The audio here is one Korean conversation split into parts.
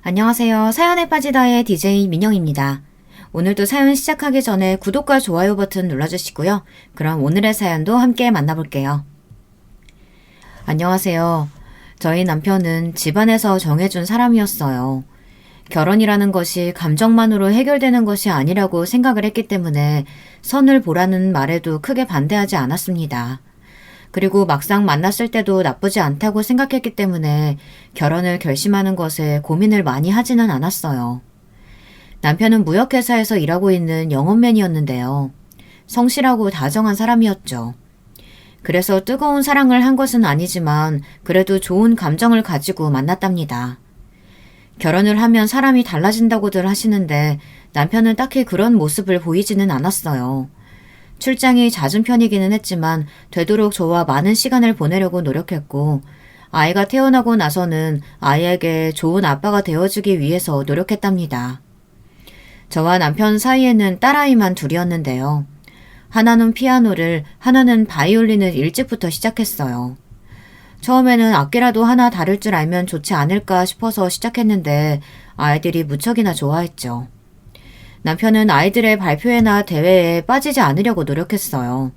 안녕하세요. 사연에 빠지다의 DJ 민영입니다. 오늘도 사연 시작하기 전에 구독과 좋아요 버튼 눌러주시고요. 그럼 오늘의 사연도 함께 만나볼게요. 안녕하세요. 저희 남편은 집안에서 정해준 사람이었어요. 결혼이라는 것이 감정만으로 해결되는 것이 아니라고 생각을 했기 때문에 선을 보라는 말에도 크게 반대하지 않았습니다. 그리고 막상 만났을 때도 나쁘지 않다고 생각했기 때문에 결혼을 결심하는 것에 고민을 많이 하지는 않았어요. 남편은 무역회사에서 일하고 있는 영업맨이었는데요. 성실하고 다정한 사람이었죠. 그래서 뜨거운 사랑을 한 것은 아니지만 그래도 좋은 감정을 가지고 만났답니다. 결혼을 하면 사람이 달라진다고들 하시는데 남편은 딱히 그런 모습을 보이지는 않았어요. 출장이 잦은 편이기는 했지만 되도록 저와 많은 시간을 보내려고 노력했고 아이가 태어나고 나서는 아이에게 좋은 아빠가 되어주기 위해서 노력했답니다. 저와 남편 사이에는 딸아이만 둘이었는데요. 하나는 피아노를, 하나는 바이올린을 일찍부터 시작했어요. 처음에는 악기라도 하나 다룰 줄 알면 좋지 않을까 싶어서 시작했는데 아이들이 무척이나 좋아했죠. 남편은 아이들의 발표회나 대회에 빠지지 않으려고 노력했어요.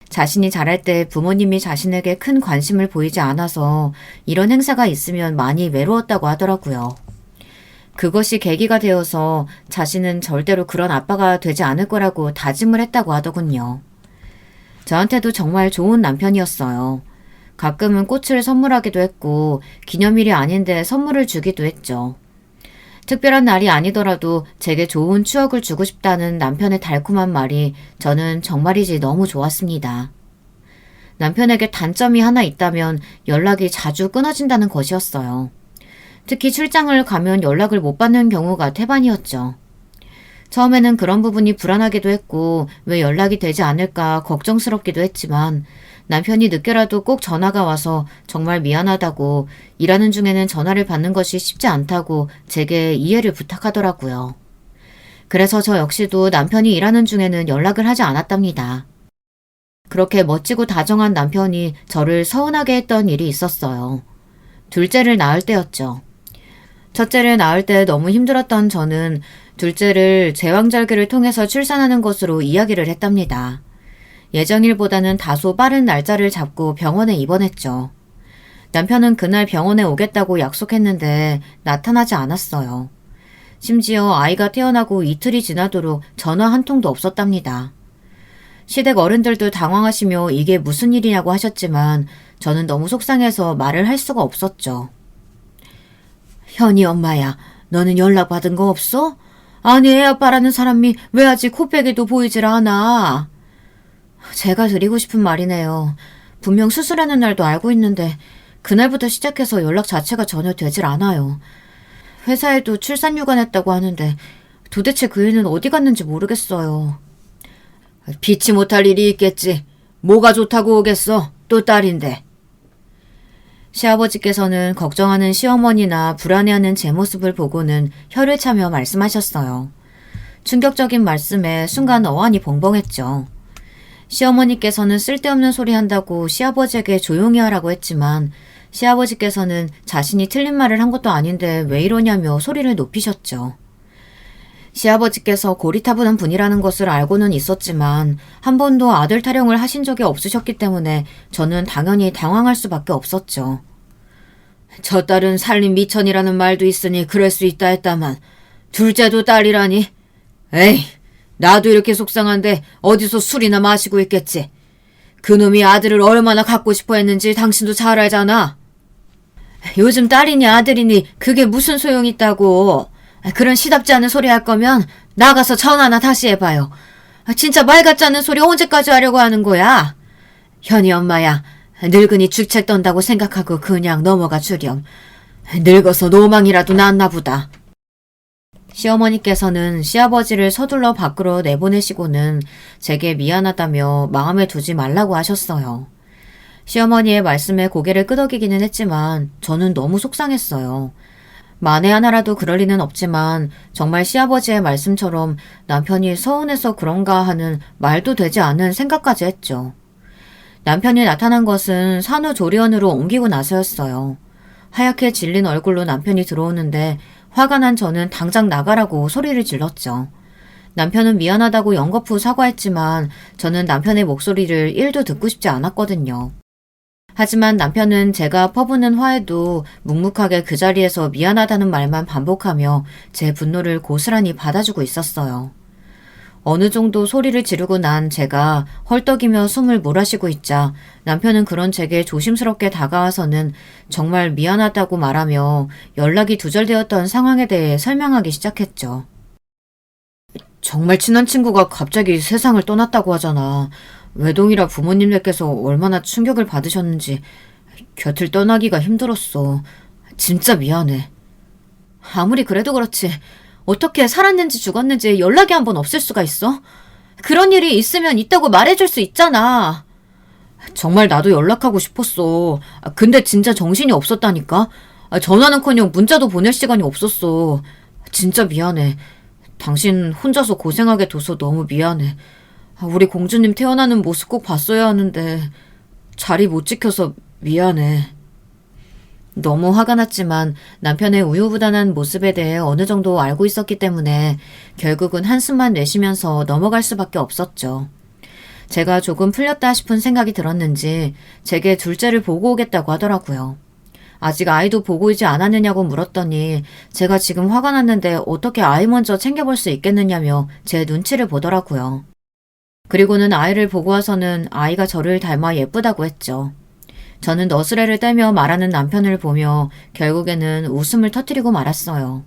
자신이 잘할 때 부모님이 자신에게 큰 관심을 보이지 않아서 이런 행사가 있으면 많이 외로웠다고 하더라고요. 그것이 계기가 되어서 자신은 절대로 그런 아빠가 되지 않을 거라고 다짐을 했다고 하더군요. 저한테도 정말 좋은 남편이었어요. 가끔은 꽃을 선물하기도 했고 기념일이 아닌데 선물을 주기도 했죠. 특별한 날이 아니더라도 제게 좋은 추억을 주고 싶다는 남편의 달콤한 말이 저는 정말이지 너무 좋았습니다. 남편에게 단점이 하나 있다면 연락이 자주 끊어진다는 것이었어요. 특히 출장을 가면 연락을 못 받는 경우가 태반이었죠. 처음에는 그런 부분이 불안하기도 했고 왜 연락이 되지 않을까 걱정스럽기도 했지만 남편이 늦게라도 꼭 전화가 와서 정말 미안하다고 일하는 중에는 전화를 받는 것이 쉽지 않다고 제게 이해를 부탁하더라고요. 그래서 저 역시도 남편이 일하는 중에는 연락을 하지 않았답니다. 그렇게 멋지고 다정한 남편이 저를 서운하게 했던 일이 있었어요. 둘째를 낳을 때였죠. 첫째를 낳을 때 너무 힘들었던 저는 둘째를 제왕절개를 통해서 출산하는 것으로 이야기를 했답니다. 예정일보다는 다소 빠른 날짜를 잡고 병원에 입원했죠. 남편은 그날 병원에 오겠다고 약속했는데 나타나지 않았어요. 심지어 아이가 태어나고 이틀이 지나도록 전화 한 통도 없었답니다. 시댁 어른들도 당황하시며 이게 무슨 일이냐고 하셨지만 저는 너무 속상해서 말을 할 수가 없었죠. 현이 엄마야, 너는 연락받은 거 없어? 아니 애 아빠라는 사람이 왜 아직 코빼기도 보이질 않아? 제가 드리고 싶은 말이네요. 분명 수술하는 날도 알고 있는데 그날부터 시작해서 연락 자체가 전혀 되질 않아요. 회사에도 출산휴가냈다고 하는데 도대체 그 애는 어디 갔는지 모르겠어요. 피치 못할 일이 있겠지. 뭐가 좋다고 오겠어. 또 딸인데. 시아버지께서는 걱정하는 시어머니나 불안해하는 제 모습을 보고는 혀를 차며 말씀하셨어요. 충격적인 말씀에 순간 어안이 벙벙했죠. 시어머니께서는 쓸데없는 소리 한다고 시아버지에게 조용히 하라고 했지만 시아버지께서는 자신이 틀린 말을 한 것도 아닌데 왜 이러냐며 소리를 높이셨죠. 시아버지께서 고리타분한 분이라는 것을 알고는 있었지만 한 번도 아들 타령을 하신 적이 없으셨기 때문에 저는 당연히 당황할 수밖에 없었죠. 저 딸은 살림 미천이라는 말도 있으니 그럴 수 있다 했다만 둘째도 딸이라니? 에이, 나도 이렇게 속상한데 어디서 술이나 마시고 있겠지. 그놈이 아들을 얼마나 갖고 싶어 했는지 당신도 잘 알잖아. 요즘 딸이니 아들이니 그게 무슨 소용이 있다고. 그런 시답지 않은 소리 할 거면 나가서 전화나 다시 해봐요. 진짜 말 같지 않은 소리 언제까지 하려고 하는 거야? 현이 엄마야, 늙은이 죽책 떤다고 생각하고 그냥 넘어가 주렴. 늙어서 노망이라도 났나 보다. 시어머니께서는 시아버지를 서둘러 밖으로 내보내시고는 제게 미안하다며 마음에 두지 말라고 하셨어요. 시어머니의 말씀에 고개를 끄덕이기는 했지만 저는 너무 속상했어요. 만에 하나라도 그럴 리는 없지만 정말 시아버지의 말씀처럼 남편이 서운해서 그런가 하는 말도 되지 않은 생각까지 했죠. 남편이 나타난 것은 산후조리원으로 옮기고 나서였어요. 하얗게 질린 얼굴로 남편이 들어오는데 화가 난 저는 당장 나가라고 소리를 질렀죠. 남편은 미안하다고 연거푸 사과했지만 저는 남편의 목소리를 1도 듣고 싶지 않았거든요. 하지만 남편은 제가 퍼붓는 화에도 묵묵하게 그 자리에서 미안하다는 말만 반복하며 제 분노를 고스란히 받아주고 있었어요. 어느 정도 소리를 지르고 난 제가 헐떡이며 숨을 몰아쉬고 있자 남편은 그런 제게 조심스럽게 다가와서는 정말 미안하다고 말하며 연락이 두절되었던 상황에 대해 설명하기 시작했죠. 정말 친한 친구가 갑자기 세상을 떠났다고 하잖아. 외동이라 부모님들께서 얼마나 충격을 받으셨는지 곁을 떠나기가 힘들었어. 진짜 미안해. 아무리 그래도 그렇지. 어떻게 살았는지 죽었는지 연락이 한 번 없을 수가 있어? 그런 일이 있으면 있다고 말해줄 수 있잖아. 정말 나도 연락하고 싶었어. 근데 진짜 정신이 없었다니까? 전화는커녕 문자도 보낼 시간이 없었어. 진짜 미안해. 당신 혼자서 고생하게 둬서 너무 미안해. 우리 공주님 태어나는 모습 꼭 봤어야 하는데 자리 못 지켜서 미안해. 너무 화가 났지만 남편의 우유부단한 모습에 대해 어느 정도 알고 있었기 때문에 결국은 한숨만 내쉬면서 넘어갈 수밖에 없었죠. 제가 조금 풀렸다 싶은 생각이 들었는지 제게 둘째를 보고 오겠다고 하더라고요. 아직 아이도 보고 있지 않았느냐고 물었더니 제가 지금 화가 났는데 어떻게 아이 먼저 챙겨볼 수 있겠느냐며 제 눈치를 보더라고요. 그리고는 아이를 보고 와서는 아이가 저를 닮아 예쁘다고 했죠. 저는 너스레를 떼며 말하는 남편을 보며 결국에는 웃음을 터뜨리고 말았어요.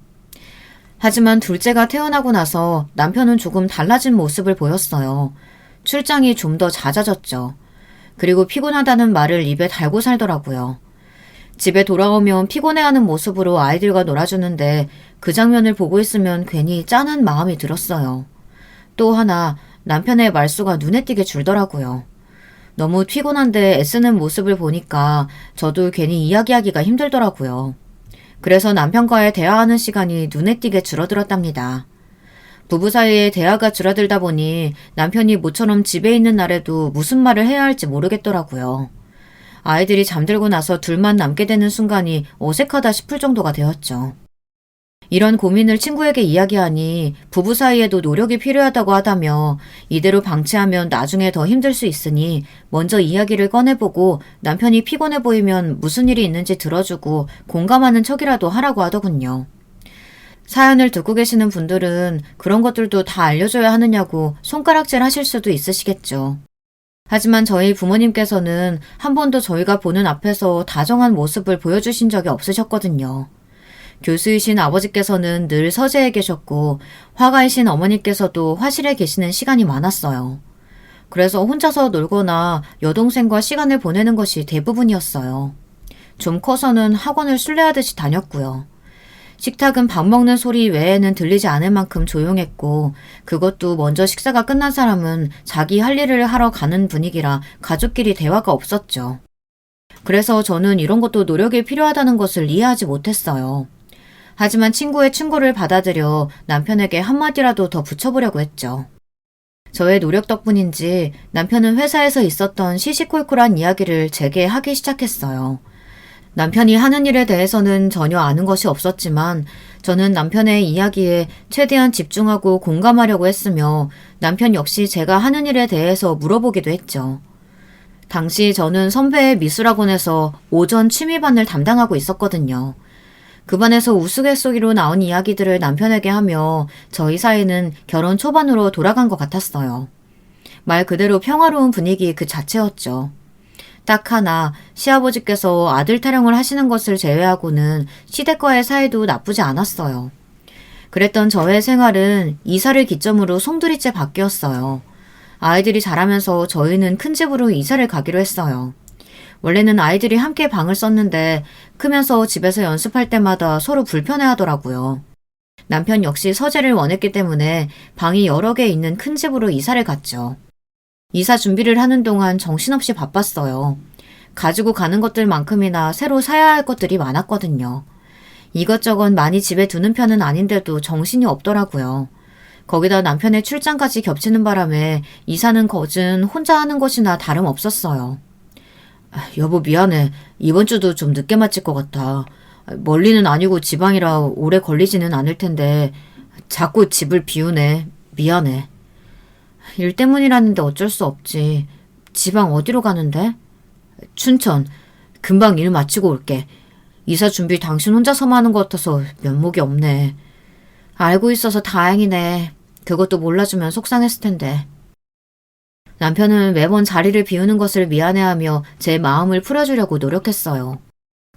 하지만 둘째가 태어나고 나서 남편은 조금 달라진 모습을 보였어요. 출장이 좀 더 잦아졌죠. 그리고 피곤하다는 말을 입에 달고 살더라고요. 집에 돌아오면 피곤해하는 모습으로 아이들과 놀아주는데 그 장면을 보고 있으면 괜히 짠한 마음이 들었어요. 또 하나 남편의 말수가 눈에 띄게 줄더라고요. 너무 피곤한데 애쓰는 모습을 보니까 저도 괜히 이야기하기가 힘들더라고요. 그래서 남편과의 대화하는 시간이 눈에 띄게 줄어들었답니다. 부부 사이에 대화가 줄어들다 보니 남편이 모처럼 집에 있는 날에도 무슨 말을 해야 할지 모르겠더라고요. 아이들이 잠들고 나서 둘만 남게 되는 순간이 어색하다 싶을 정도가 되었죠. 이런 고민을 친구에게 이야기하니 부부 사이에도 노력이 필요하다고 하다며 이대로 방치하면 나중에 더 힘들 수 있으니 먼저 이야기를 꺼내보고 남편이 피곤해 보이면 무슨 일이 있는지 들어주고 공감하는 척이라도 하라고 하더군요. 사연을 듣고 계시는 분들은 그런 것들도 다 알려줘야 하느냐고 손가락질 하실 수도 있으시겠죠. 하지만 저희 부모님께서는 한 번도 저희가 보는 앞에서 다정한 모습을 보여주신 적이 없으셨거든요. 교수이신 아버지께서는 늘 서재에 계셨고 화가이신 어머니께서도 화실에 계시는 시간이 많았어요. 그래서 혼자서 놀거나 여동생과 시간을 보내는 것이 대부분이었어요. 좀 커서는 학원을 순례하듯이 다녔고요. 식탁은 밥 먹는 소리 외에는 들리지 않을 만큼 조용했고 그것도 먼저 식사가 끝난 사람은 자기 할 일을 하러 가는 분위기라 가족끼리 대화가 없었죠. 그래서 저는 이런 것도 노력이 필요하다는 것을 이해하지 못했어요. 하지만 친구의 충고를 받아들여 남편에게 한마디라도 더 붙여보려고 했죠. 저의 노력 덕분인지 남편은 회사에서 있었던 시시콜콜한 이야기를 제게 하기 시작했어요. 남편이 하는 일에 대해서는 전혀 아는 것이 없었지만 저는 남편의 이야기에 최대한 집중하고 공감하려고 했으며 남편 역시 제가 하는 일에 대해서 물어보기도 했죠. 당시 저는 선배의 미술학원에서 오전 취미반을 담당하고 있었거든요. 그 반에서 우스갯소리로 나온 이야기들을 남편에게 하며 저희 사이는 결혼 초반으로 돌아간 것 같았어요. 말 그대로 평화로운 분위기 그 자체였죠. 딱 하나 시아버지께서 아들 타령을 하시는 것을 제외하고는 시댁과의 사이도 나쁘지 않았어요. 그랬던 저의 생활은 이사를 기점으로 송두리째 바뀌었어요. 아이들이 자라면서 저희는 큰 집으로 이사를 가기로 했어요. 원래는 아이들이 함께 방을 썼는데 크면서 집에서 연습할 때마다 서로 불편해하더라고요. 남편 역시 서재를 원했기 때문에 방이 여러 개 있는 큰 집으로 이사를 갔죠. 이사 준비를 하는 동안 정신없이 바빴어요. 가지고 가는 것들만큼이나 새로 사야 할 것들이 많았거든요. 이것저것 많이 집에 두는 편은 아닌데도 정신이 없더라고요. 거기다 남편의 출장까지 겹치는 바람에 이사는 거진 혼자 하는 것이나 다름없었어요. 여보 미안해. 이번 주도 좀 늦게 마칠 것 같아. 멀리는 아니고 지방이라 오래 걸리지는 않을 텐데 자꾸 집을 비우네. 미안해. 일 때문이라는데 어쩔 수 없지. 지방 어디로 가는데? 춘천. 금방 일 마치고 올게. 이사 준비 당신 혼자서만 하는 것 같아서 면목이 없네. 알고 있어서 다행이네. 그것도 몰라주면 속상했을 텐데. 남편은 매번 자리를 비우는 것을 미안해하며 제 마음을 풀어주려고 노력했어요.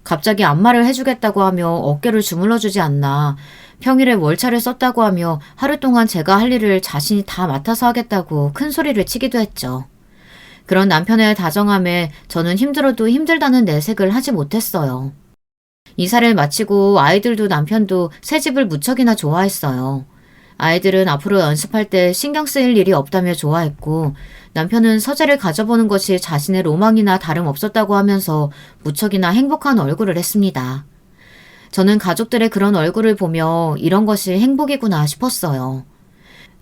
갑자기 안마를 해주겠다고 하며 어깨를 주물러주지 않나, 평일에 월차를 썼다고 하며 하루 동안 제가 할 일을 자신이 다 맡아서 하겠다고 큰 소리를 치기도 했죠. 그런 남편의 다정함에 저는 힘들어도 힘들다는 내색을 하지 못했어요. 이사를 마치고 아이들도 남편도 새 집을 무척이나 좋아했어요. 아이들은 앞으로 연습할 때 신경 쓰일 일이 없다며 좋아했고, 남편은 서재를 가져보는 것이 자신의 로망이나 다름없었다고 하면서 무척이나 행복한 얼굴을 했습니다. 저는 가족들의 그런 얼굴을 보며 이런 것이 행복이구나 싶었어요.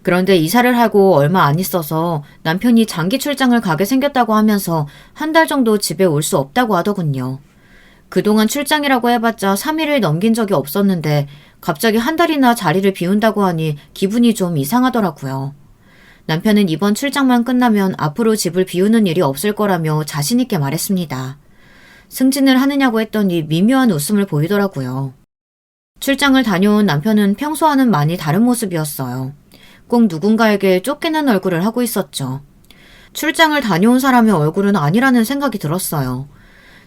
그런데 이사를 하고 얼마 안 있어서 남편이 장기 출장을 가게 생겼다고 하면서 한 달 정도 집에 올 수 없다고 하더군요. 그동안 출장이라고 해봤자 3일을 넘긴 적이 없었는데 갑자기 한 달이나 자리를 비운다고 하니 기분이 좀 이상하더라고요. 남편은 이번 출장만 끝나면 앞으로 집을 비우는 일이 없을 거라며 자신있게 말했습니다. 승진을 하느냐고 했더니 미묘한 웃음을 보이더라고요. 출장을 다녀온 남편은 평소와는 많이 다른 모습이었어요. 꼭 누군가에게 쫓기는 얼굴을 하고 있었죠. 출장을 다녀온 사람의 얼굴은 아니라는 생각이 들었어요.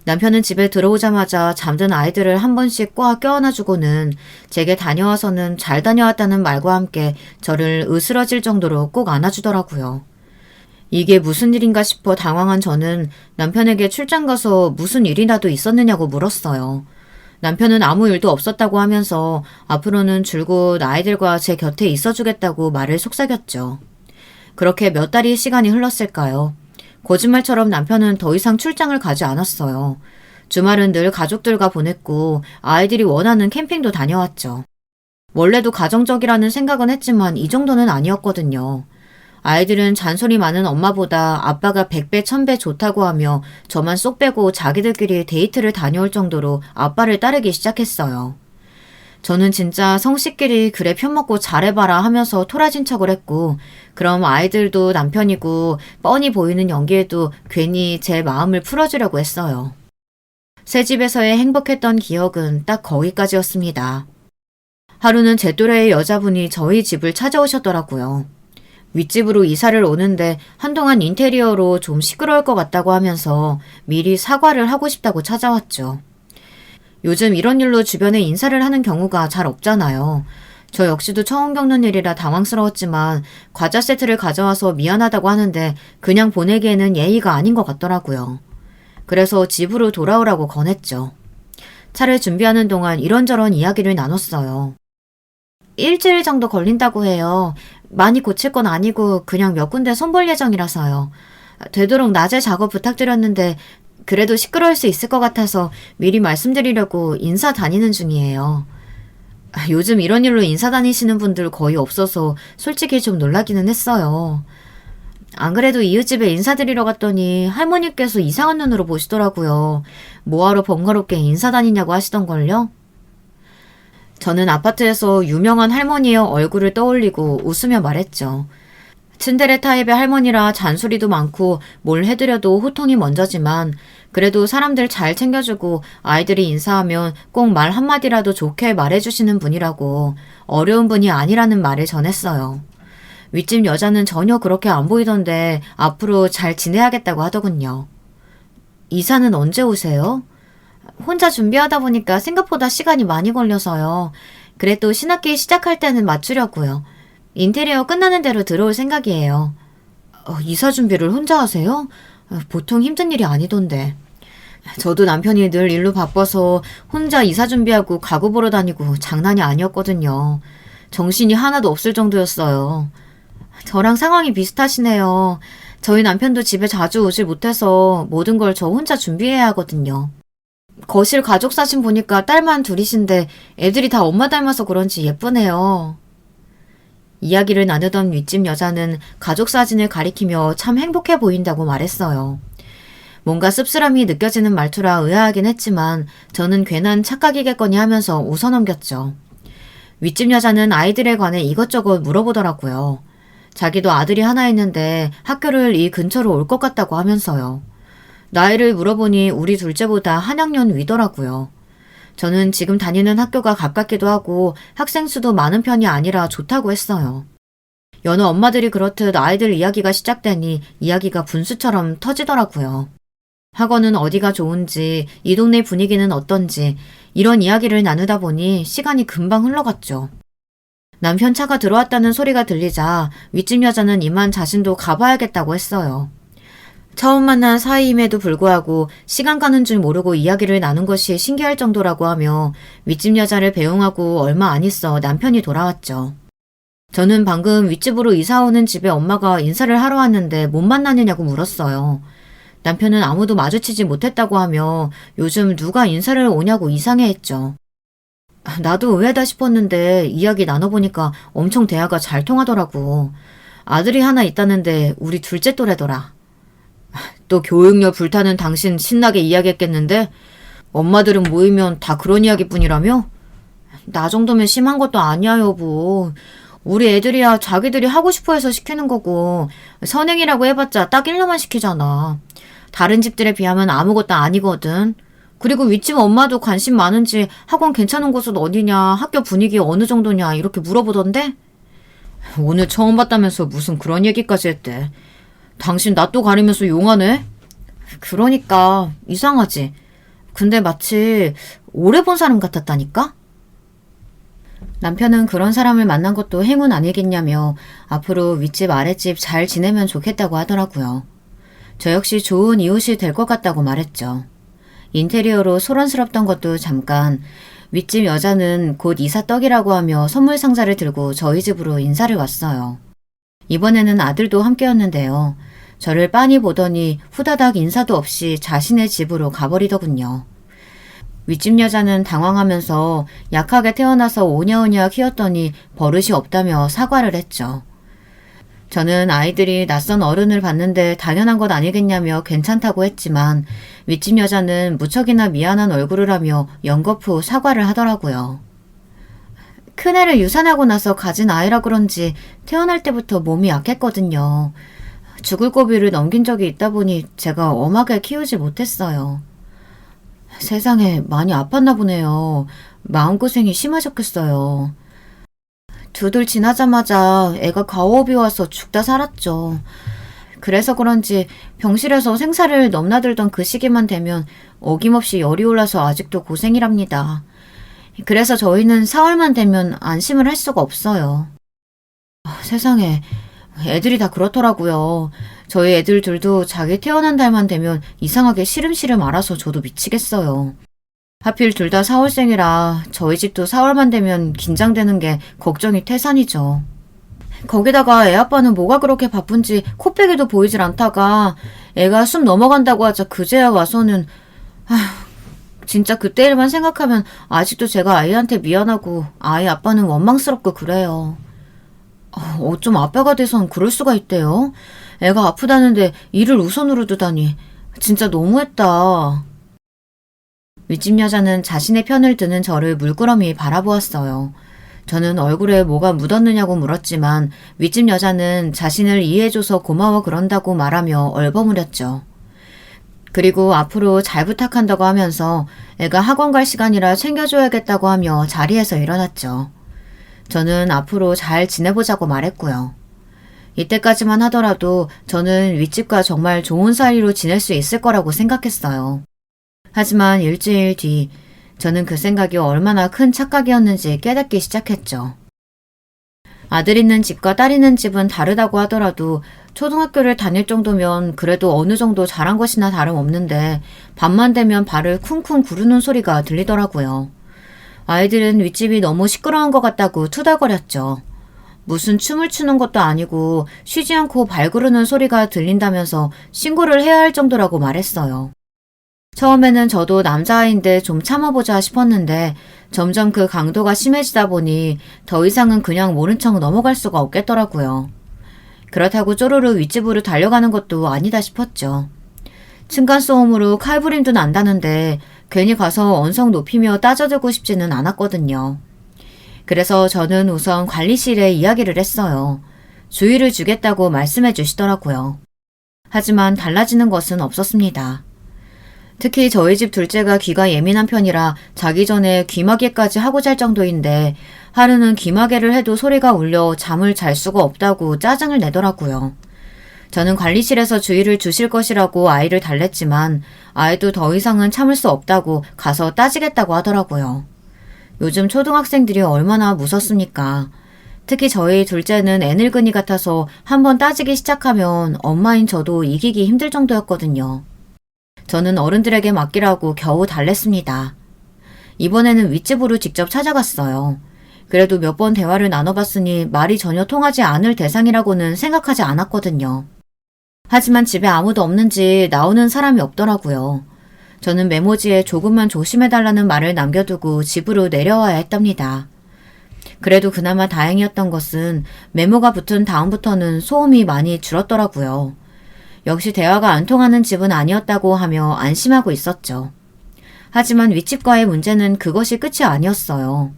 남편은 집에 들어오자마자 잠든 아이들을 한 번씩 꽉 껴안아주고는 제게 다녀와서는 잘 다녀왔다는 말과 함께 저를 으스러질 정도로 꼭 안아주더라고요. 이게 무슨 일인가 싶어 당황한 저는 남편에게 출장 가서 무슨 일이라도 있었느냐고 물었어요. 남편은 아무 일도 없었다고 하면서 앞으로는 줄곧 아이들과 제 곁에 있어주겠다고 말을 속삭였죠. 그렇게 몇 달이 시간이 흘렀을까요? 거짓말처럼 남편은 더 이상 출장을 가지 않았어요. 주말은 늘 가족들과 보냈고 아이들이 원하는 캠핑도 다녀왔죠. 원래도 가정적이라는 생각은 했지만 이 정도는 아니었거든요. 아이들은 잔소리 많은 엄마보다 아빠가 100배, 1000배 좋다고 하며 저만 쏙 빼고 자기들끼리 데이트를 다녀올 정도로 아빠를 따르기 시작했어요. 저는 진짜 성씨끼리 그래 편먹고 잘해봐라 하면서 토라진 척을 했고, 그럼 아이들도 남편이고 뻔히 보이는 연기에도 괜히 제 마음을 풀어주려고 했어요. 새 집에서의 행복했던 기억은 딱 거기까지였습니다. 하루는 제 또래의 여자분이 저희 집을 찾아오셨더라고요. 윗집으로 이사를 오는데 한동안 인테리어로 좀 시끄러울 것 같다고 하면서 미리 사과를 하고 싶다고 찾아왔죠. 요즘 이런 일로 주변에 인사를 하는 경우가 잘 없잖아요. 저 역시도 처음 겪는 일이라 당황스러웠지만 과자 세트를 가져와서 미안하다고 하는데 그냥 보내기에는 예의가 아닌 것 같더라고요. 그래서 집으로 돌아오라고 권했죠. 차를 준비하는 동안 이런저런 이야기를 나눴어요. 일주일 정도 걸린다고 해요. 많이 고칠 건 아니고 그냥 몇 군데 손볼 예정이라서요. 되도록 낮에 작업 부탁드렸는데 그래도 시끄러울 수 있을 것 같아서 미리 말씀드리려고 인사 다니는 중이에요. 요즘 이런 일로 인사 다니시는 분들 거의 없어서 솔직히 좀 놀라기는 했어요. 안 그래도 이웃집에 인사드리러 갔더니 할머니께서 이상한 눈으로 보시더라고요. 뭐하러 번거롭게 인사 다니냐고 하시던걸요? 저는 아파트에서 유명한 할머니의 얼굴을 떠올리고 웃으며 말했죠. 츤데레 타입의 할머니라 잔소리도 많고 뭘 해드려도 호통이 먼저지만 그래도 사람들 잘 챙겨주고 아이들이 인사하면 꼭 말 한마디라도 좋게 말해주시는 분이라고, 어려운 분이 아니라는 말을 전했어요. 윗집 여자는 전혀 그렇게 안 보이던데 앞으로 잘 지내야겠다고 하더군요. 이사는 언제 오세요? 혼자 준비하다 보니까 생각보다 시간이 많이 걸려서요. 그래도 신학기 시작할 때는 맞추려고요. 인테리어 끝나는 대로 들어올 생각이에요. 이사 준비를 혼자 하세요? 보통 힘든 일이 아니던데. 저도 남편이 늘 일로 바빠서 혼자 이사 준비하고 가구 보러 다니고 장난이 아니었거든요. 정신이 하나도 없을 정도였어요. 저랑 상황이 비슷하시네요. 저희 남편도 집에 자주 오질 못해서 모든 걸 저 혼자 준비해야 하거든요. 거실 가족 사진 보니까 딸만 둘이신데 애들이 다 엄마 닮아서 그런지 예쁘네요. 이야기를 나누던 윗집 여자는 가족 사진을 가리키며 참 행복해 보인다고 말했어요. 뭔가 씁쓸함이 느껴지는 말투라 의아하긴 했지만 저는 괜한 착각이겠거니 하면서 웃어넘겼죠. 윗집 여자는 아이들에 관해 이것저것 물어보더라고요. 자기도 아들이 하나 있는데 학교를 이 근처로 올 것 같다고 하면서요. 나이를 물어보니 우리 둘째보다 한 학년 위더라고요. 저는 지금 다니는 학교가 가깝기도 하고 학생 수도 많은 편이 아니라 좋다고 했어요. 여느 엄마들이 그렇듯 아이들 이야기가 시작되니 이야기가 분수처럼 터지더라고요. 학원은 어디가 좋은지, 이 동네 분위기는 어떤지 이런 이야기를 나누다 보니 시간이 금방 흘러갔죠. 남편 차가 들어왔다는 소리가 들리자 윗집 여자는 이만 자신도 가봐야겠다고 했어요. 처음 만난 사이임에도 불구하고 시간 가는 줄 모르고 이야기를 나눈 것이 신기할 정도라고 하며 윗집 여자를 배웅하고 얼마 안 있어 남편이 돌아왔죠. 저는 방금 윗집으로 이사 오는 집에 엄마가 인사를 하러 왔는데 못 만나느냐고 물었어요. 남편은 아무도 마주치지 못했다고 하며 요즘 누가 인사를 오냐고 이상해했죠. 나도 의외다 싶었는데 이야기 나눠보니까 엄청 대화가 잘 통하더라고. 아들이 하나 있다는데 우리 둘째 또래더라. 또 교육열 불타는 당신 신나게 이야기했겠는데 엄마들은 모이면 다 그런 이야기뿐이라며? 나 정도면 심한 것도 아니야 여보. 우리 애들이야 자기들이 하고 싶어 해서 시키는 거고 선행이라고 해봤자 딱 1년만 시키잖아. 다른 집들에 비하면 아무것도 아니거든. 그리고 윗집 엄마도 관심 많은지 학원 괜찮은 곳은 어디냐, 학교 분위기 어느 정도냐 이렇게 물어보던데? 오늘 처음 봤다면서 무슨 그런 얘기까지 했대. 당신 낯도 가리면서 용하네? 그러니까 이상하지. 근데 마치 오래 본 사람 같았다니까? 남편은 그런 사람을 만난 것도 행운 아니겠냐며 앞으로 윗집 아랫집 잘 지내면 좋겠다고 하더라고요. 저 역시 좋은 이웃이 될 것 같다고 말했죠. 인테리어로 소란스럽던 것도 잠깐 윗집 여자는 곧 이사 떡이라고 하며 선물 상자를 들고 저희 집으로 인사를 왔어요. 이번에는 아들도 함께였는데요. 저를 빤히 보더니 후다닥 인사도 없이 자신의 집으로 가버리더군요. 윗집 여자는 당황하면서 약하게 태어나서 오냐오냐 키웠더니 버릇이 없다며 사과를 했죠. 저는 아이들이 낯선 어른을 봤는데 당연한 것 아니겠냐며 괜찮다고 했지만 윗집 여자는 무척이나 미안한 얼굴을 하며 연거푸 사과를 하더라고요. 큰애를 유산하고 나서 가진 아이라 그런지 태어날 때부터 몸이 약했거든요. 죽을 고비를 넘긴 적이 있다 보니 제가 엄하게 키우지 못했어요. 세상에 많이 아팠나 보네요. 마음고생이 심하셨겠어요. 2들 지나자마자 애가 과호흡이 와서 죽다 살았죠. 그래서 그런지 병실에서 생사를 넘나들던 그 시기만 되면 어김없이 열이 올라서 아직도 고생이랍니다. 그래서 저희는 4월만 되면 안심을 할 수가 없어요. 세상에 애들이 다 그렇더라고요. 저희 애들 둘도 자기 태어난 달만 되면 이상하게 시름시름 앓아서 저도 미치겠어요. 하필 둘 다 4월생이라 저희 집도 4월만 되면 긴장되는 게 걱정이 태산이죠. 거기다가 애 아빠는 뭐가 그렇게 바쁜지 코빼기도 보이질 않다가 애가 숨 넘어간다고 하자 그제야 와서는 진짜 그때 일만 생각하면 아직도 제가 아이한테 미안하고 아이 아빠는 원망스럽고 그래요. 어쩜 아빠가 돼선 그럴 수가 있대요. 애가 아프다는데 일을 우선으로 두다니 진짜 너무했다. 윗집 여자는 자신의 편을 드는 저를 물끄러미 바라보았어요. 저는 얼굴에 뭐가 묻었느냐고 물었지만 윗집 여자는 자신을 이해해줘서 고마워 그런다고 말하며 얼버무렸죠. 그리고 앞으로 잘 부탁한다고 하면서 애가 학원 갈 시간이라 챙겨줘야겠다고 하며 자리에서 일어났죠. 저는 앞으로 잘 지내보자고 말했고요. 이때까지만 하더라도 저는 윗집과 정말 좋은 사이로 지낼 수 있을 거라고 생각했어요. 하지만 일주일 뒤 저는 그 생각이 얼마나 큰 착각이었는지 깨닫기 시작했죠. 아들 있는 집과 딸 있는 집은 다르다고 하더라도 초등학교를 다닐 정도면 그래도 어느 정도 잘한 것이나 다름없는데 밤만 되면 발을 쿵쿵 구르는 소리가 들리더라고요. 아이들은 윗집이 너무 시끄러운 것 같다고 투덜거렸죠. 무슨 춤을 추는 것도 아니고 쉬지 않고 발 구르는 소리가 들린다면서 신고를 해야 할 정도라고 말했어요. 처음에는 저도 남자아이인데 좀 참아보자 싶었는데 점점 그 강도가 심해지다 보니 더 이상은 그냥 모른 척 넘어갈 수가 없겠더라고요. 그렇다고 쪼르르 윗집으로 달려가는 것도 아니다 싶었죠. 층간소음으로 칼부림도 난다는데 괜히 가서 언성 높이며 따져들고 싶지는 않았거든요. 그래서 저는 우선 관리실에 이야기를 했어요. 주의를 주겠다고 말씀해 주시더라고요. 하지만 달라지는 것은 없었습니다. 특히 저희 집 둘째가 귀가 예민한 편이라 자기 전에 귀마개까지 하고 잘 정도인데 하루는 귀마개를 해도 소리가 울려 잠을 잘 수가 없다고 짜증을 내더라고요. 저는 관리실에서 주의를 주실 것이라고 아이를 달랬지만 아이도 더 이상은 참을 수 없다고 가서 따지겠다고 하더라고요. 요즘 초등학생들이 얼마나 무섭습니까? 특히 저희 둘째는 애늙은이 같아서 한번 따지기 시작하면 엄마인 저도 이기기 힘들 정도였거든요. 저는 어른들에게 맡기라고 겨우 달랬습니다. 이번에는 윗집으로 직접 찾아갔어요. 그래도 몇 번 대화를 나눠봤으니 말이 전혀 통하지 않을 대상이라고는 생각하지 않았거든요. 하지만 집에 아무도 없는지 나오는 사람이 없더라고요. 저는 메모지에 조금만 조심해달라는 말을 남겨두고 집으로 내려와야 했답니다. 그래도 그나마 다행이었던 것은 메모가 붙은 다음부터는 소음이 많이 줄었더라고요. 역시 대화가 안 통하는 집은 아니었다고 하며 안심하고 있었죠. 하지만 윗집과의 문제는 그것이 끝이 아니었어요.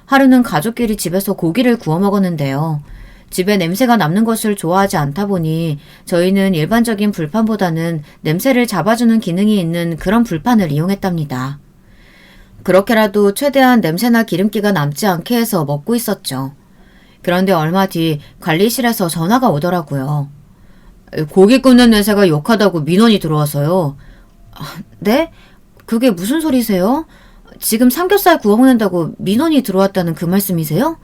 하루는 가족끼리 집에서 고기를 구워 먹었는데요. 집에 냄새가 남는 것을 좋아하지 않다 보니 저희는 일반적인 불판보다는 냄새를 잡아주는 기능이 있는 그런 불판을 이용했답니다. 그렇게라도 최대한 냄새나 기름기가 남지 않게 해서 먹고 있었죠. 그런데 얼마 뒤 관리실에서 전화가 오더라고요. 고기 굽는 냄새가 역하다고 민원이 들어와서요. 네? 그게 무슨 소리세요? 지금 삼겹살 구워 먹는다고 민원이 들어왔다는 그 말씀이세요?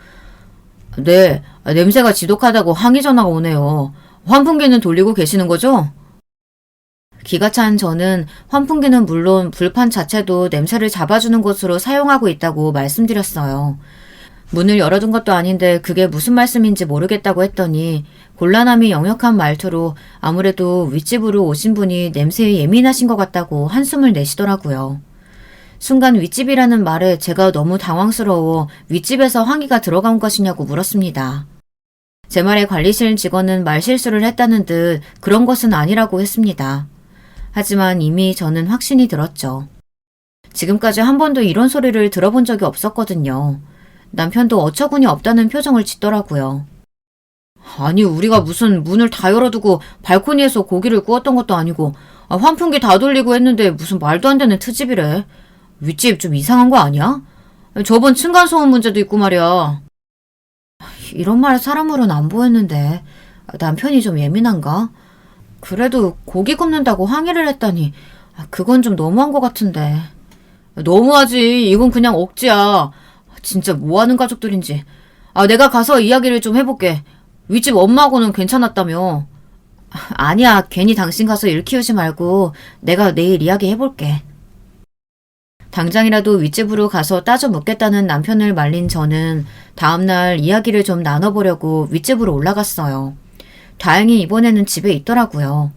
네, 냄새가 지독하다고 항의 전화가 오네요. 환풍기는 돌리고 계시는 거죠? 기가 찬 저는 환풍기는 물론 불판 자체도 냄새를 잡아주는 것으로 사용하고 있다고 말씀드렸어요. 문을 열어둔 것도 아닌데 그게 무슨 말씀인지 모르겠다고 했더니 곤란함이 역력한 말투로 아무래도 윗집으로 오신 분이 냄새에 예민하신 것 같다고 한숨을 내시더라고요. 순간 윗집이라는 말에 제가 너무 당황스러워 윗집에서 항의가 들어간 것이냐고 물었습니다. 제 말에 관리실 직원은 말실수를 했다는 듯 그런 것은 아니라고 했습니다. 하지만 이미 저는 확신이 들었죠. 지금까지 한 번도 이런 소리를 들어본 적이 없었거든요. 남편도 어처구니 없다는 표정을 짓더라고요. 아니 우리가 무슨 문을 다 열어두고 발코니에서 고기를 구웠던 것도 아니고 환풍기 다 돌리고 했는데 무슨 말도 안 되는 트집이래. 윗집 좀 이상한 거 아니야? 저번 층간소음 문제도 있고 말이야. 이런 말 사람으로는 안 보였는데 남편이 좀 예민한가? 그래도 고기 굽는다고 항의를 했다니 그건 좀 너무한 것 같은데. 너무하지. 이건 그냥 억지야. 진짜 뭐하는 가족들인지. 내가 가서 이야기를 좀 해볼게. 윗집 엄마하고는 괜찮았다며. 아니야. 괜히 당신 가서 일 키우지 말고 내가 내일 이야기 해볼게. 당장이라도 윗집으로 가서 따져 묻겠다는 남편을 말린 저는 다음날 이야기를 좀 나눠보려고 윗집으로 올라갔어요. 다행히 이번에는 집에 있더라고요.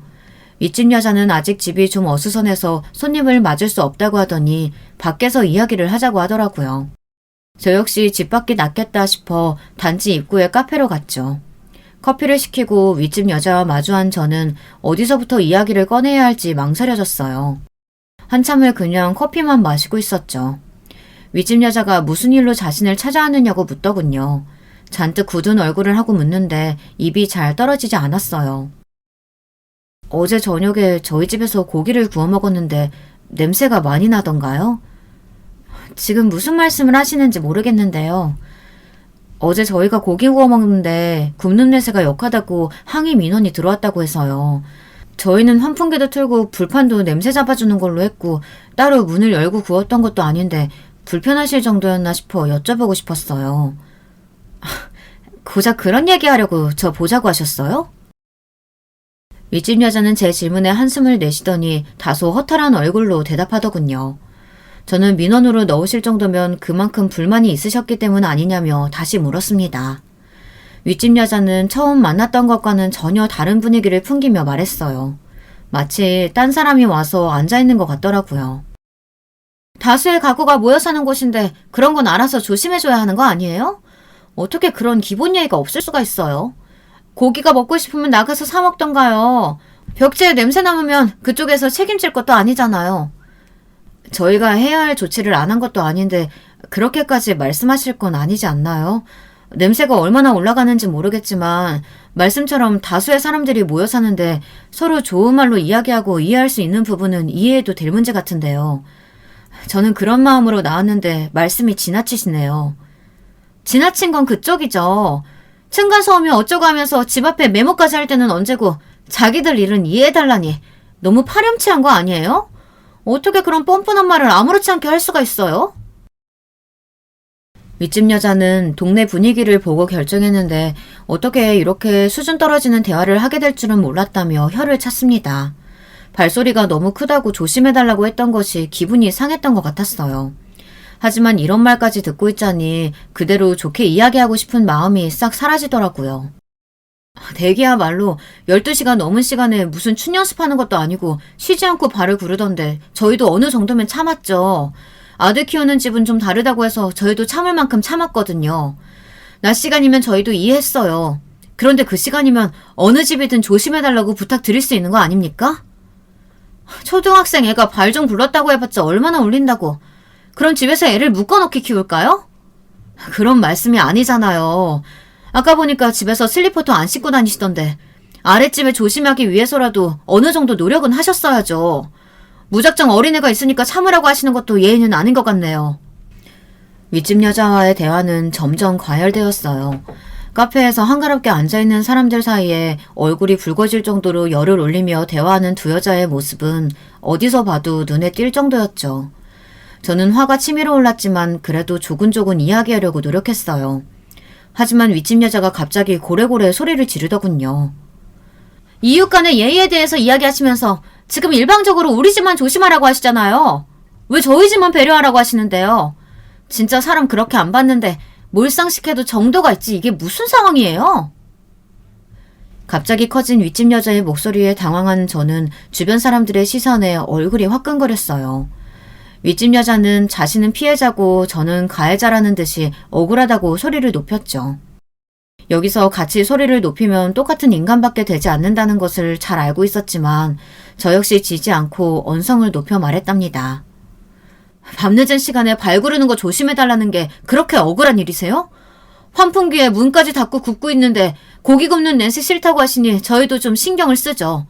윗집 여자는 아직 집이 좀 어수선해서 손님을 맞을 수 없다고 하더니 밖에서 이야기를 하자고 하더라고요. 저 역시 집 밖이 낫겠다 싶어 단지 입구에 카페로 갔죠. 커피를 시키고 윗집 여자와 마주한 저는 어디서부터 이야기를 꺼내야 할지 망설여졌어요. 한참을 그냥 커피만 마시고 있었죠. 윗집 여자가 무슨 일로 자신을 찾아왔느냐고 묻더군요. 잔뜩 굳은 얼굴을 하고 묻는데 입이 잘 떨어지지 않았어요. 어제 저녁에 저희 집에서 고기를 구워 먹었는데 냄새가 많이 나던가요? 지금 무슨 말씀을 하시는지 모르겠는데요. 어제 저희가 고기 구워 먹는데 굽는 냄새가 역하다고 항의 민원이 들어왔다고 해서요. 저희는 환풍기도 틀고 불판도 냄새 잡아주는 걸로 했고 따로 문을 열고 구웠던 것도 아닌데 불편하실 정도였나 싶어 여쭤보고 싶었어요. 고작 그런 얘기하려고 저 보자고 하셨어요? 윗집 여자는 제 질문에 한숨을 내쉬더니 다소 허탈한 얼굴로 대답하더군요. 저는 민원으로 넣으실 정도면 그만큼 불만이 있으셨기 때문 아니냐며 다시 물었습니다. 윗집 여자는 처음 만났던 것과는 전혀 다른 분위기를 풍기며 말했어요. 마치 딴 사람이 와서 앉아있는 것 같더라고요. 다수의 가구가 모여 사는 곳인데 그런 건 알아서 조심해줘야 하는 거 아니에요? 어떻게 그런 기본 예의가 없을 수가 있어요? 고기가 먹고 싶으면 나가서 사 먹던가요. 벽지에 냄새 남으면 그쪽에서 책임질 것도 아니잖아요. 저희가 해야 할 조치를 안 한 것도 아닌데 그렇게까지 말씀하실 건 아니지 않나요? 냄새가 얼마나 올라가는지 모르겠지만 말씀처럼 다수의 사람들이 모여 사는데 서로 좋은 말로 이야기하고 이해할 수 있는 부분은 이해해도 될 문제 같은데요. 저는 그런 마음으로 나왔는데 말씀이 지나치시네요. 지나친 건 그쪽이죠. 층간소음이 어쩌고 하면서 집 앞에 메모까지 할 때는 언제고 자기들 일은 이해해달라니 너무 파렴치한 거 아니에요? 어떻게 그런 뻔뻔한 말을 아무렇지 않게 할 수가 있어요? 윗집 여자는 동네 분위기를 보고 결정했는데 어떻게 이렇게 수준 떨어지는 대화를 하게 될 줄은 몰랐다며 혀를 찼습니다. 발소리가 너무 크다고 조심해달라고 했던 것이 기분이 상했던 것 같았어요. 하지만 이런 말까지 듣고 있자니 그대로 좋게 이야기하고 싶은 마음이 싹 사라지더라고요. 대기야말로 12시가 넘은 시간에 무슨 춤 연습하는 것도 아니고 쉬지 않고 발을 구르던데 저희도 어느 정도면 참았죠. 아들 키우는 집은 좀 다르다고 해서 저희도 참을 만큼 참았거든요. 낮 시간이면 저희도 이해했어요. 그런데 그 시간이면 어느 집이든 조심해달라고 부탁드릴 수 있는 거 아닙니까? 초등학생 애가 발 좀 굴렀다고 해봤자 얼마나 울린다고. 그럼 집에서 애를 묶어놓게 키울까요? 그런 말씀이 아니잖아요. 아까 보니까 집에서 슬리퍼도 안 신고 다니시던데 아랫집에 조심하기 위해서라도 어느 정도 노력은 하셨어야죠. 무작정 어린애가 있으니까 참으라고 하시는 것도 예의는 아닌 것 같네요. 윗집 여자와의 대화는 점점 과열되었어요. 카페에서 한가롭게 앉아있는 사람들 사이에 얼굴이 붉어질 정도로 열을 올리며 대화하는 두 여자의 모습은 어디서 봐도 눈에 띌 정도였죠. 저는 화가 치밀어 올랐지만 그래도 조근조근 이야기하려고 노력했어요. 하지만 윗집 여자가 갑자기 고래고래 소리를 지르더군요. 이웃 간의 예의에 대해서 이야기하시면서 지금 일방적으로 우리 집만 조심하라고 하시잖아요. 왜 저희 집만 배려하라고 하시는데요? 진짜 사람 그렇게 안 봤는데 몰상식해도 정도가 있지 이게 무슨 상황이에요? 갑자기 커진 윗집 여자의 목소리에 당황한 저는 주변 사람들의 시선에 얼굴이 화끈거렸어요. 윗집 여자는 자신은 피해자고 저는 가해자라는 듯이 억울하다고 소리를 높였죠. 여기서 같이 소리를 높이면 똑같은 인간밖에 되지 않는다는 것을 잘 알고 있었지만 저 역시 지지 않고 언성을 높여 말했답니다. 밤늦은 시간에 발 구르는 거 조심해달라는 게 그렇게 억울한 일이세요? 환풍기에 문까지 닫고 굽고 있는데 고기 굽는 냄새 싫다고 하시니 저희도 좀 신경을 쓰죠.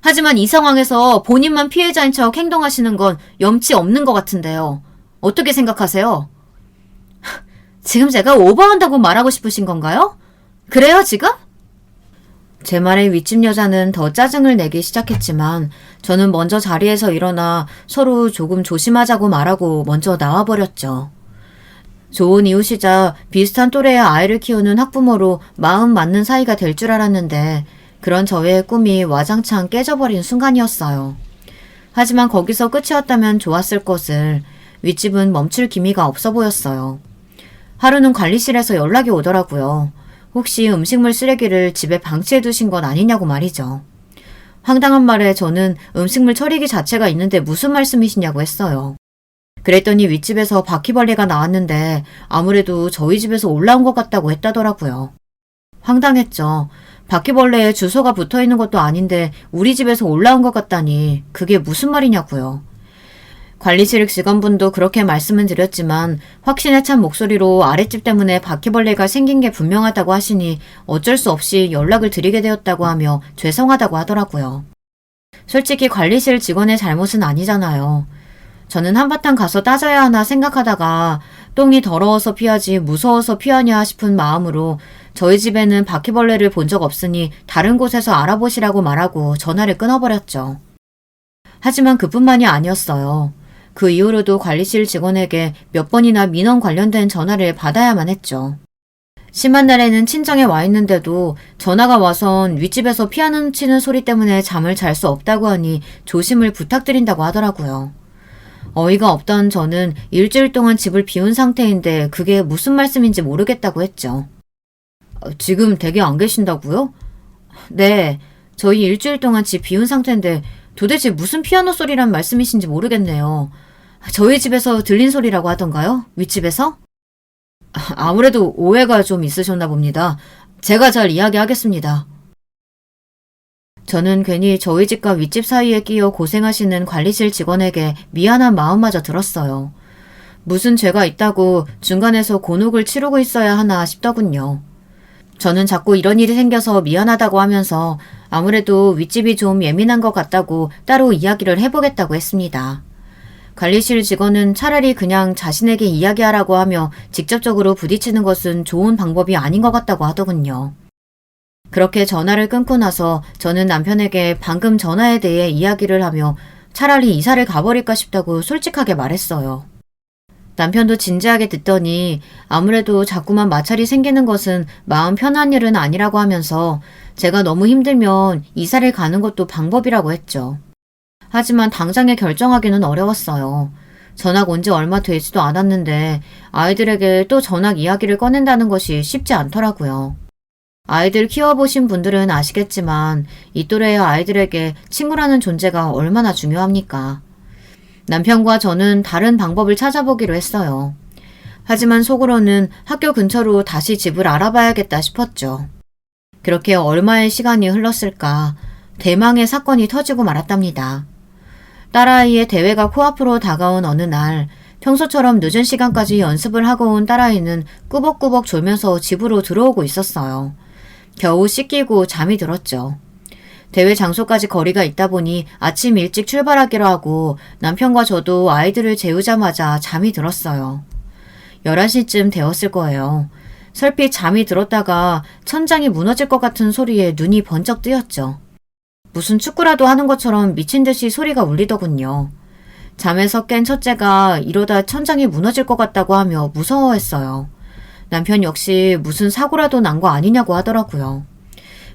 하지만 이 상황에서 본인만 피해자인 척 행동하시는 건 염치 없는 것 같은데요. 어떻게 생각하세요? 지금 제가 오버한다고 말하고 싶으신 건가요? 그래요, 지금? 제 말에 윗집 여자는 더 짜증을 내기 시작했지만 저는 먼저 자리에서 일어나 서로 조금 조심하자고 말하고 먼저 나와버렸죠. 좋은 이웃이자 비슷한 또래의 아이를 키우는 학부모로 마음 맞는 사이가 될 줄 알았는데 그런 저의 꿈이 와장창 깨져버린 순간이었어요. 하지만 거기서 끝이었다면 좋았을 것을 윗집은 멈출 기미가 없어 보였어요. 하루는 관리실에서 연락이 오더라고요. 혹시 음식물 쓰레기를 집에 방치해 두신 건 아니냐고 말이죠. 황당한 말에 저는 음식물 처리기 자체가 있는데 무슨 말씀이시냐고 했어요. 그랬더니 윗집에서 바퀴벌레가 나왔는데 아무래도 저희 집에서 올라온 것 같다고 했다더라고요. 황당했죠. 바퀴벌레에 주소가 붙어있는 것도 아닌데 우리 집에서 올라온 것 같다니 그게 무슨 말이냐고요. 관리실 직원분도 그렇게 말씀은 드렸지만 확신에 찬 목소리로 아랫집 때문에 바퀴벌레가 생긴 게 분명하다고 하시니 어쩔 수 없이 연락을 드리게 되었다고 하며 죄송하다고 하더라고요. 솔직히 관리실 직원의 잘못은 아니잖아요. 저는 한바탕 가서 따져야 하나 생각하다가 똥이 더러워서 피하지 무서워서 피하냐 싶은 마음으로 저희 집에는 바퀴벌레를 본 적 없으니 다른 곳에서 알아보시라고 말하고 전화를 끊어버렸죠. 하지만 그뿐만이 아니었어요. 그 이후로도 관리실 직원에게 몇 번이나 민원 관련된 전화를 받아야만 했죠. 심한 날에는 친정에 와 있는데도 전화가 와선 윗집에서 피아노 치는 소리 때문에 잠을 잘 수 없다고 하니 조심을 부탁드린다고 하더라고요. 어이가 없던 저는 일주일 동안 집을 비운 상태인데 그게 무슨 말씀인지 모르겠다고 했죠. 지금 댁에 안 계신다고요? 네, 저희 일주일 동안 집 비운 상태인데 도대체 무슨 피아노 소리란 말씀이신지 모르겠네요. 저희 집에서 들린 소리라고 하던가요? 윗집에서? 아무래도 오해가 좀 있으셨나 봅니다. 제가 잘 이야기하겠습니다. 저는 괜히 저희 집과 윗집 사이에 끼어 고생하시는 관리실 직원에게 미안한 마음마저 들었어요. 무슨 죄가 있다고 중간에서 곤혹을 치르고 있어야 하나 싶더군요. 저는 자꾸 이런 일이 생겨서 미안하다고 하면서 아무래도 윗집이 좀 예민한 것 같다고 따로 이야기를 해보겠다고 했습니다. 관리실 직원은 차라리 그냥 자신에게 이야기하라고 하며 직접적으로 부딪히는 것은 좋은 방법이 아닌 것 같다고 하더군요. 그렇게 전화를 끊고 나서 저는 남편에게 방금 전화에 대해 이야기를 하며 차라리 이사를 가버릴까 싶다고 솔직하게 말했어요. 남편도 진지하게 듣더니 아무래도 자꾸만 마찰이 생기는 것은 마음 편한 일은 아니라고 하면서 제가 너무 힘들면 이사를 가는 것도 방법이라고 했죠. 하지만 당장에 결정하기는 어려웠어요. 전학 온 지 얼마 되지도 않았는데 아이들에게 또 전학 이야기를 꺼낸다는 것이 쉽지 않더라고요. 아이들 키워보신 분들은 아시겠지만 이 또래의 아이들에게 친구라는 존재가 얼마나 중요합니까? 남편과 저는 다른 방법을 찾아보기로 했어요. 하지만 속으로는 학교 근처로 다시 집을 알아봐야겠다 싶었죠. 그렇게 얼마의 시간이 흘렀을까 대망의 사건이 터지고 말았답니다. 딸아이의 대회가 코앞으로 다가온 어느 날 평소처럼 늦은 시간까지 연습을 하고 온 딸아이는 꾸벅꾸벅 졸면서 집으로 들어오고 있었어요. 겨우 씻기고 잠이 들었죠. 대회 장소까지 거리가 있다 보니 아침 일찍 출발하기로 하고 남편과 저도 아이들을 재우자마자 잠이 들었어요. 11시쯤 되었을 거예요. 설핏 잠이 들었다가 천장이 무너질 것 같은 소리에 눈이 번쩍 뜨였죠. 무슨 축구라도 하는 것처럼 미친 듯이 소리가 울리더군요. 잠에서 깬 첫째가 이러다 천장이 무너질 것 같다고 하며 무서워했어요. 남편 역시 무슨 사고라도 난 거 아니냐고 하더라고요.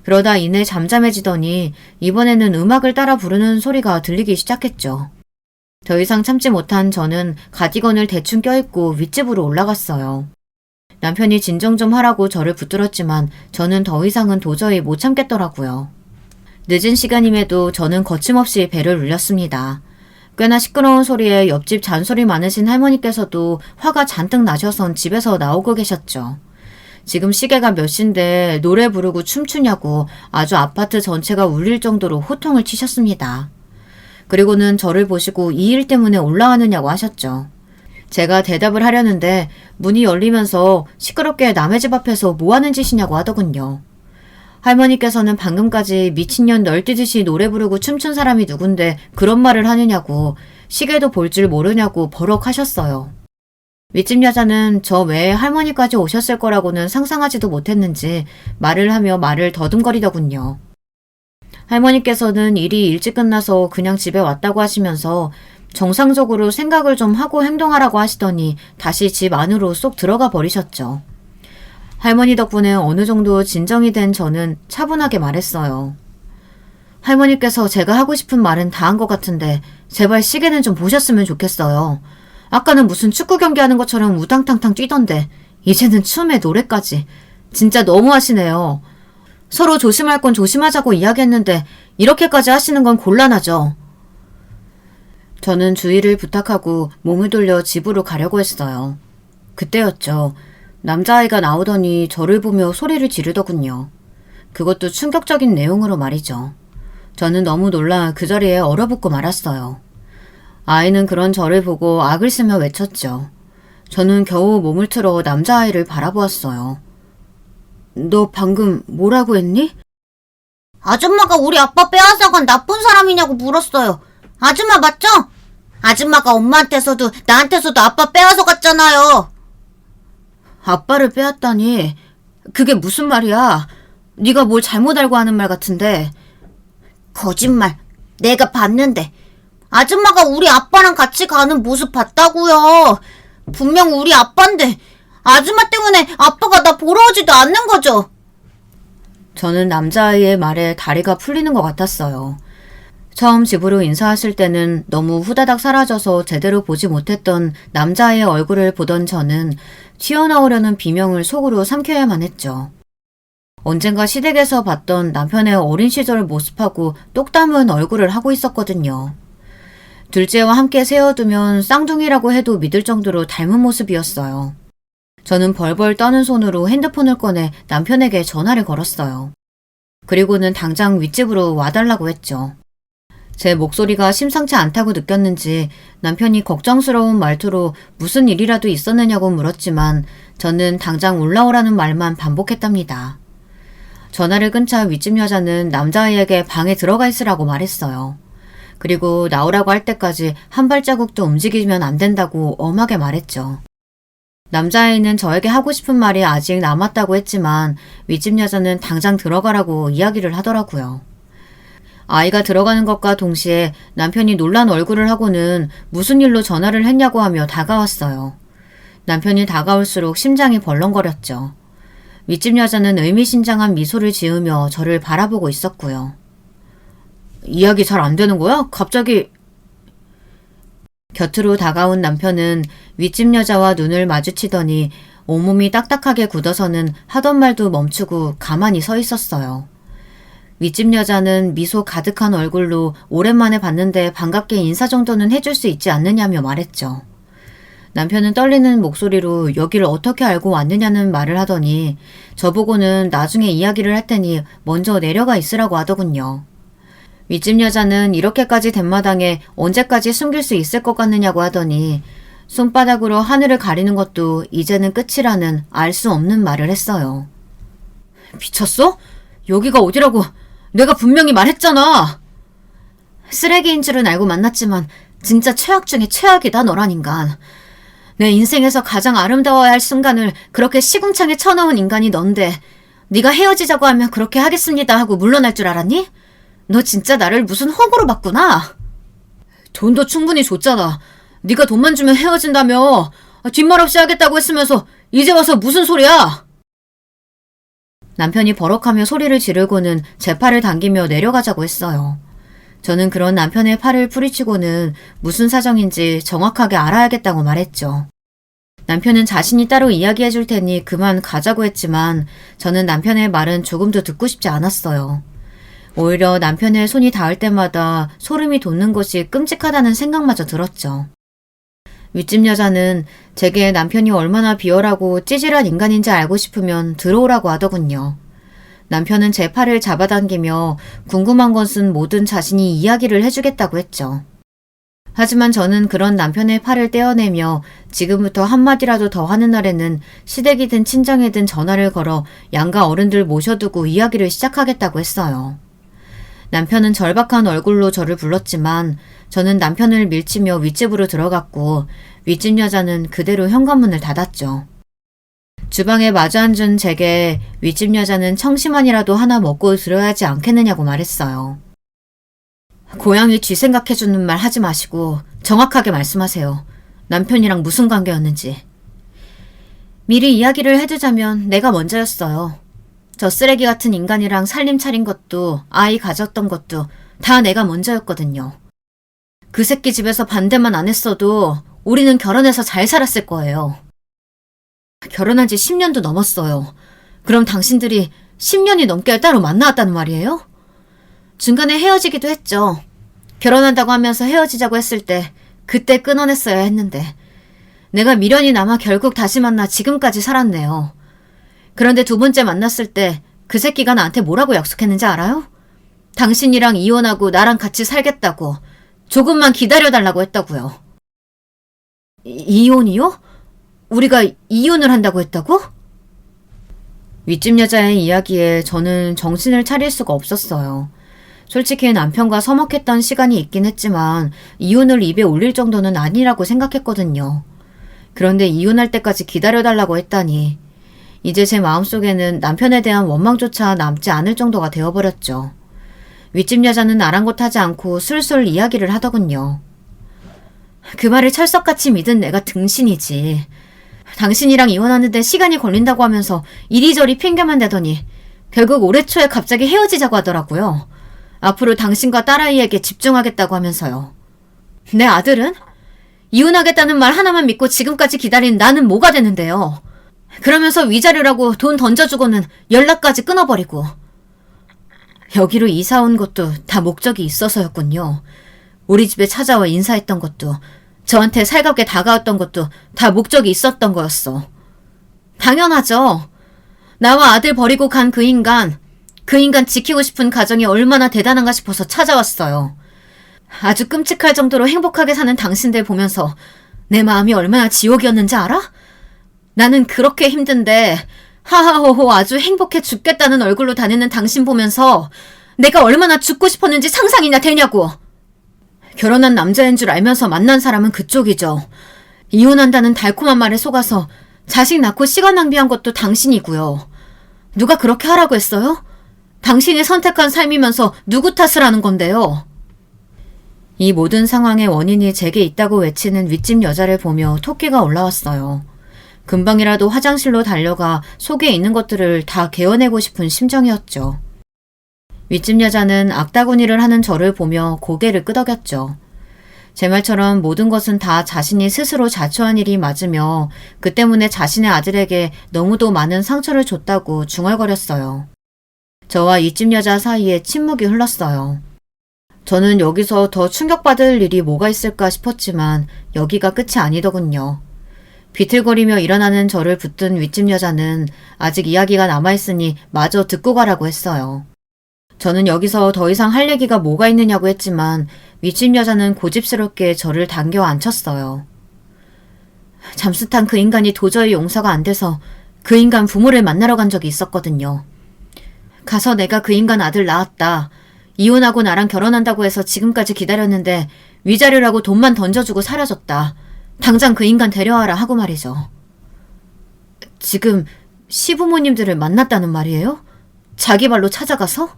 그러다 이내 잠잠해지더니 이번에는 음악을 따라 부르는 소리가 들리기 시작했죠. 더 이상 참지 못한 저는 가디건을 대충 껴입고 윗집으로 올라갔어요. 남편이 진정 좀 하라고 저를 붙들었지만 저는 더 이상은 도저히 못 참겠더라고요. 늦은 시간임에도 저는 거침없이 배를 울렸습니다. 꽤나 시끄러운 소리에 옆집 잔소리 많으신 할머니께서도 화가 잔뜩 나셔선 집에서 나오고 계셨죠. 지금 시계가 몇 시인데 노래 부르고 춤추냐고 아주 아파트 전체가 울릴 정도로 호통을 치셨습니다. 그리고는 저를 보시고 이 일 때문에 올라가느냐고 하셨죠. 제가 대답을 하려는데 문이 열리면서 시끄럽게 남의 집 앞에서 뭐하는 짓이냐고 하더군요. 할머니께서는 방금까지 미친년 널뛰듯이 노래 부르고 춤춘 사람이 누군데 그런 말을 하느냐고 시계도 볼 줄 모르냐고 버럭하셨어요. 윗집 여자는 저 외에 할머니까지 오셨을 거라고는 상상하지도 못했는지 말을 하며 말을 더듬거리더군요. 할머니께서는 일이 일찍 끝나서 그냥 집에 왔다고 하시면서 정상적으로 생각을 좀 하고 행동하라고 하시더니 다시 집 안으로 쏙 들어가 버리셨죠. 할머니 덕분에 어느 정도 진정이 된 저는 차분하게 말했어요. 할머니께서 제가 하고 싶은 말은 다 한 것 같은데 제발 시계는 좀 보셨으면 좋겠어요. 아까는 무슨 축구 경기하는 것처럼 우당탕탕 뛰던데 이제는 춤에 노래까지. 진짜 너무하시네요. 서로 조심할 건 조심하자고 이야기했는데 이렇게까지 하시는 건 곤란하죠. 저는 주의를 부탁하고 몸을 돌려 집으로 가려고 했어요. 그때였죠. 남자아이가 나오더니 저를 보며 소리를 지르더군요. 그것도 충격적인 내용으로 말이죠. 저는 너무 놀라 그 자리에 얼어붙고 말았어요. 아이는 그런 저를 보고 악을 쓰며 외쳤죠. 저는 겨우 몸을 틀어 남자아이를 바라보았어요. 너 방금 뭐라고 했니? 아줌마가 우리 아빠 빼앗아간 나쁜 사람이냐고 물었어요. 아줌마 맞죠? 아줌마가 엄마한테서도 나한테서도 아빠 빼앗아 갔잖아요. 아빠를 빼앗다니 그게 무슨 말이야? 네가 뭘 잘못 알고 하는 말 같은데. 거짓말. 내가 봤는데. 아줌마가 우리 아빠랑 같이 가는 모습 봤다고요. 분명 우리 아빠인데 아줌마 때문에 아빠가 나 보러 오지도 않는 거죠. 저는 남자아이의 말에 다리가 풀리는 것 같았어요. 처음 집으로 인사하실 때는 너무 후다닥 사라져서 제대로 보지 못했던 남자아이의 얼굴을 보던 저는 튀어나오려는 비명을 속으로 삼켜야만 했죠. 언젠가 시댁에서 봤던 남편의 어린 시절 모습하고 똑 닮은 얼굴을 하고 있었거든요. 둘째와 함께 세워두면 쌍둥이라고 해도 믿을 정도로 닮은 모습이었어요. 저는 벌벌 떠는 손으로 핸드폰을 꺼내 남편에게 전화를 걸었어요. 그리고는 당장 윗집으로 와달라고 했죠. 제 목소리가 심상치 않다고 느꼈는지 남편이 걱정스러운 말투로 무슨 일이라도 있었느냐고 물었지만 저는 당장 올라오라는 말만 반복했답니다. 전화를 끊자 윗집 여자는 남자아이에게 방에 들어가 있으라고 말했어요. 그리고 나오라고 할 때까지 한 발자국도 움직이면 안 된다고 엄하게 말했죠. 남자아이는 저에게 하고 싶은 말이 아직 남았다고 했지만 윗집 여자는 당장 들어가라고 이야기를 하더라고요. 아이가 들어가는 것과 동시에 남편이 놀란 얼굴을 하고는 무슨 일로 전화를 했냐고 하며 다가왔어요. 남편이 다가올수록 심장이 벌렁거렸죠. 윗집 여자는 의미심장한 미소를 지으며 저를 바라보고 있었고요. 이야기 잘 안 되는 거야? 갑자기... 곁으로 다가온 남편은 윗집 여자와 눈을 마주치더니 온몸이 딱딱하게 굳어서는 하던 말도 멈추고 가만히 서 있었어요. 윗집 여자는 미소 가득한 얼굴로 오랜만에 봤는데 반갑게 인사 정도는 해줄 수 있지 않느냐며 말했죠. 남편은 떨리는 목소리로 여기를 어떻게 알고 왔느냐는 말을 하더니 저보고는 나중에 이야기를 할 테니 먼저 내려가 있으라고 하더군요. 윗집 여자는 이렇게까지 된 마당에 언제까지 숨길 수 있을 것 같느냐고 하더니 손바닥으로 하늘을 가리는 것도 이제는 끝이라는 알 수 없는 말을 했어요. 미쳤어? 여기가 어디라고? 내가 분명히 말했잖아. 쓰레기인 줄은 알고 만났지만 진짜 최악 중에 최악이다 너란 인간. 내 인생에서 가장 아름다워야 할 순간을 그렇게 시궁창에 쳐넣은 인간이 넌데 네가 헤어지자고 하면 그렇게 하겠습니다 하고 물러날 줄 알았니? 너 진짜 나를 무슨 호구로 봤구나. 돈도 충분히 줬잖아. 네가 돈만 주면 헤어진다며. 뒷말 없이 하겠다고 했으면서 이제 와서 무슨 소리야? 남편이 버럭하며 소리를 지르고는 제 팔을 당기며 내려가자고 했어요. 저는 그런 남편의 팔을 뿌리치고는 무슨 사정인지 정확하게 알아야겠다고 말했죠. 남편은 자신이 따로 이야기해 줄 테니 그만 가자고 했지만 저는 남편의 말은 조금도 듣고 싶지 않았어요. 오히려 남편의 손이 닿을 때마다 소름이 돋는 것이 끔찍하다는 생각마저 들었죠. 윗집 여자는 제게 남편이 얼마나 비열하고 찌질한 인간인지 알고 싶으면 들어오라고 하더군요. 남편은 제 팔을 잡아당기며 궁금한 것은 뭐든 자신이 이야기를 해주겠다고 했죠. 하지만 저는 그런 남편의 팔을 떼어내며 지금부터 한마디라도 더 하는 날에는 시댁이든 친정이든 전화를 걸어 양가 어른들 모셔두고 이야기를 시작하겠다고 했어요. 남편은 절박한 얼굴로 저를 불렀지만 저는 남편을 밀치며 윗집으로 들어갔고 윗집 여자는 그대로 현관문을 닫았죠. 주방에 마주 앉은 제게 윗집 여자는 청심환이라도 하나 먹고 들어야 하지 않겠느냐고 말했어요. 고양이 쥐 생각해주는 말 하지 마시고 정확하게 말씀하세요. 남편이랑 무슨 관계였는지. 미리 이야기를 해두자면 내가 먼저였어요. 저 쓰레기 같은 인간이랑 살림 차린 것도 아이 가졌던 것도 다 내가 먼저였거든요. 그 새끼 집에서 반대만 안 했어도 우리는 결혼해서 잘 살았을 거예요. 결혼한 지 10년도 넘었어요. 그럼 당신들이 10년이 넘게 따로 만나왔다는 말이에요? 중간에 헤어지기도 했죠. 결혼한다고 하면서 헤어지자고 했을 때 그때 끊어냈어야 했는데 내가 미련이 남아 결국 다시 만나 지금까지 살았네요. 그런데 두 번째 만났을 때 그 새끼가 나한테 뭐라고 약속했는지 알아요? 당신이랑 이혼하고 나랑 같이 살겠다고 조금만 기다려달라고 했다고요. 이혼이요? 우리가 이혼을 한다고 했다고? 윗집 여자의 이야기에 저는 정신을 차릴 수가 없었어요. 솔직히 남편과 서먹했던 시간이 있긴 했지만 이혼을 입에 올릴 정도는 아니라고 생각했거든요. 그런데 이혼할 때까지 기다려달라고 했다니 이제 제 마음속에는 남편에 대한 원망조차 남지 않을 정도가 되어버렸죠. 윗집 여자는 아랑곳하지 않고 술술 이야기를 하더군요. 그 말을 철석같이 믿은 내가 등신이지. 당신이랑 이혼하는데 시간이 걸린다고 하면서 이리저리 핑계만 대더니 결국 올해 초에 갑자기 헤어지자고 하더라고요. 앞으로 당신과 딸아이에게 집중하겠다고 하면서요. 내 아들은? 이혼하겠다는 말 하나만 믿고 지금까지 기다린 나는 뭐가 되는데요. 그러면서 위자료라고 돈 던져주고는 연락까지 끊어버리고. 여기로 이사 온 것도 다 목적이 있어서였군요. 우리 집에 찾아와 인사했던 것도 저한테 살갑게 다가왔던 것도 다 목적이 있었던 거였어. 당연하죠. 나와 아들 버리고 간 그 인간 그 인간 지키고 싶은 가정이 얼마나 대단한가 싶어서 찾아왔어요. 아주 끔찍할 정도로 행복하게 사는 당신들 보면서 내 마음이 얼마나 지옥이었는지 알아? 나는 그렇게 힘든데 하하호호 아주 행복해 죽겠다는 얼굴로 다니는 당신 보면서 내가 얼마나 죽고 싶었는지 상상이나 되냐고. 결혼한 남자인 줄 알면서 만난 사람은 그쪽이죠. 이혼한다는 달콤한 말에 속아서 자식 낳고 시간 낭비한 것도 당신이고요. 누가 그렇게 하라고 했어요? 당신이 선택한 삶이면서 누구 탓을 하는 건데요? 이 모든 상황의 원인이 제게 있다고 외치는 윗집 여자를 보며 토끼가 올라왔어요. 금방이라도 화장실로 달려가 속에 있는 것들을 다 개어내고 싶은 심정이었죠. 윗집 여자는 악다구니를 하는 저를 보며 고개를 끄덕였죠. 제 말처럼 모든 것은 다 자신이 스스로 자초한 일이 맞으며 그 때문에 자신의 아들에게 너무도 많은 상처를 줬다고 중얼거렸어요. 저와 윗집 여자 사이에 침묵이 흘렀어요. 저는 여기서 더 충격받을 일이 뭐가 있을까 싶었지만 여기가 끝이 아니더군요. 비틀거리며 일어나는 저를 붙든 윗집 여자는 아직 이야기가 남아있으니 마저 듣고 가라고 했어요. 저는 여기서 더 이상 할 얘기가 뭐가 있느냐고 했지만 윗집 여자는 고집스럽게 저를 당겨 앉혔어요. 잠수탄 그 인간이 도저히 용서가 안 돼서 그 인간 부모를 만나러 간 적이 있었거든요. 가서 내가 그 인간 아들 낳았다. 이혼하고 나랑 결혼한다고 해서 지금까지 기다렸는데 위자료라고 돈만 던져주고 사라졌다. 당장 그 인간 데려와라 하고 말이죠. 지금 시부모님들을 만났다는 말이에요? 자기 발로 찾아가서?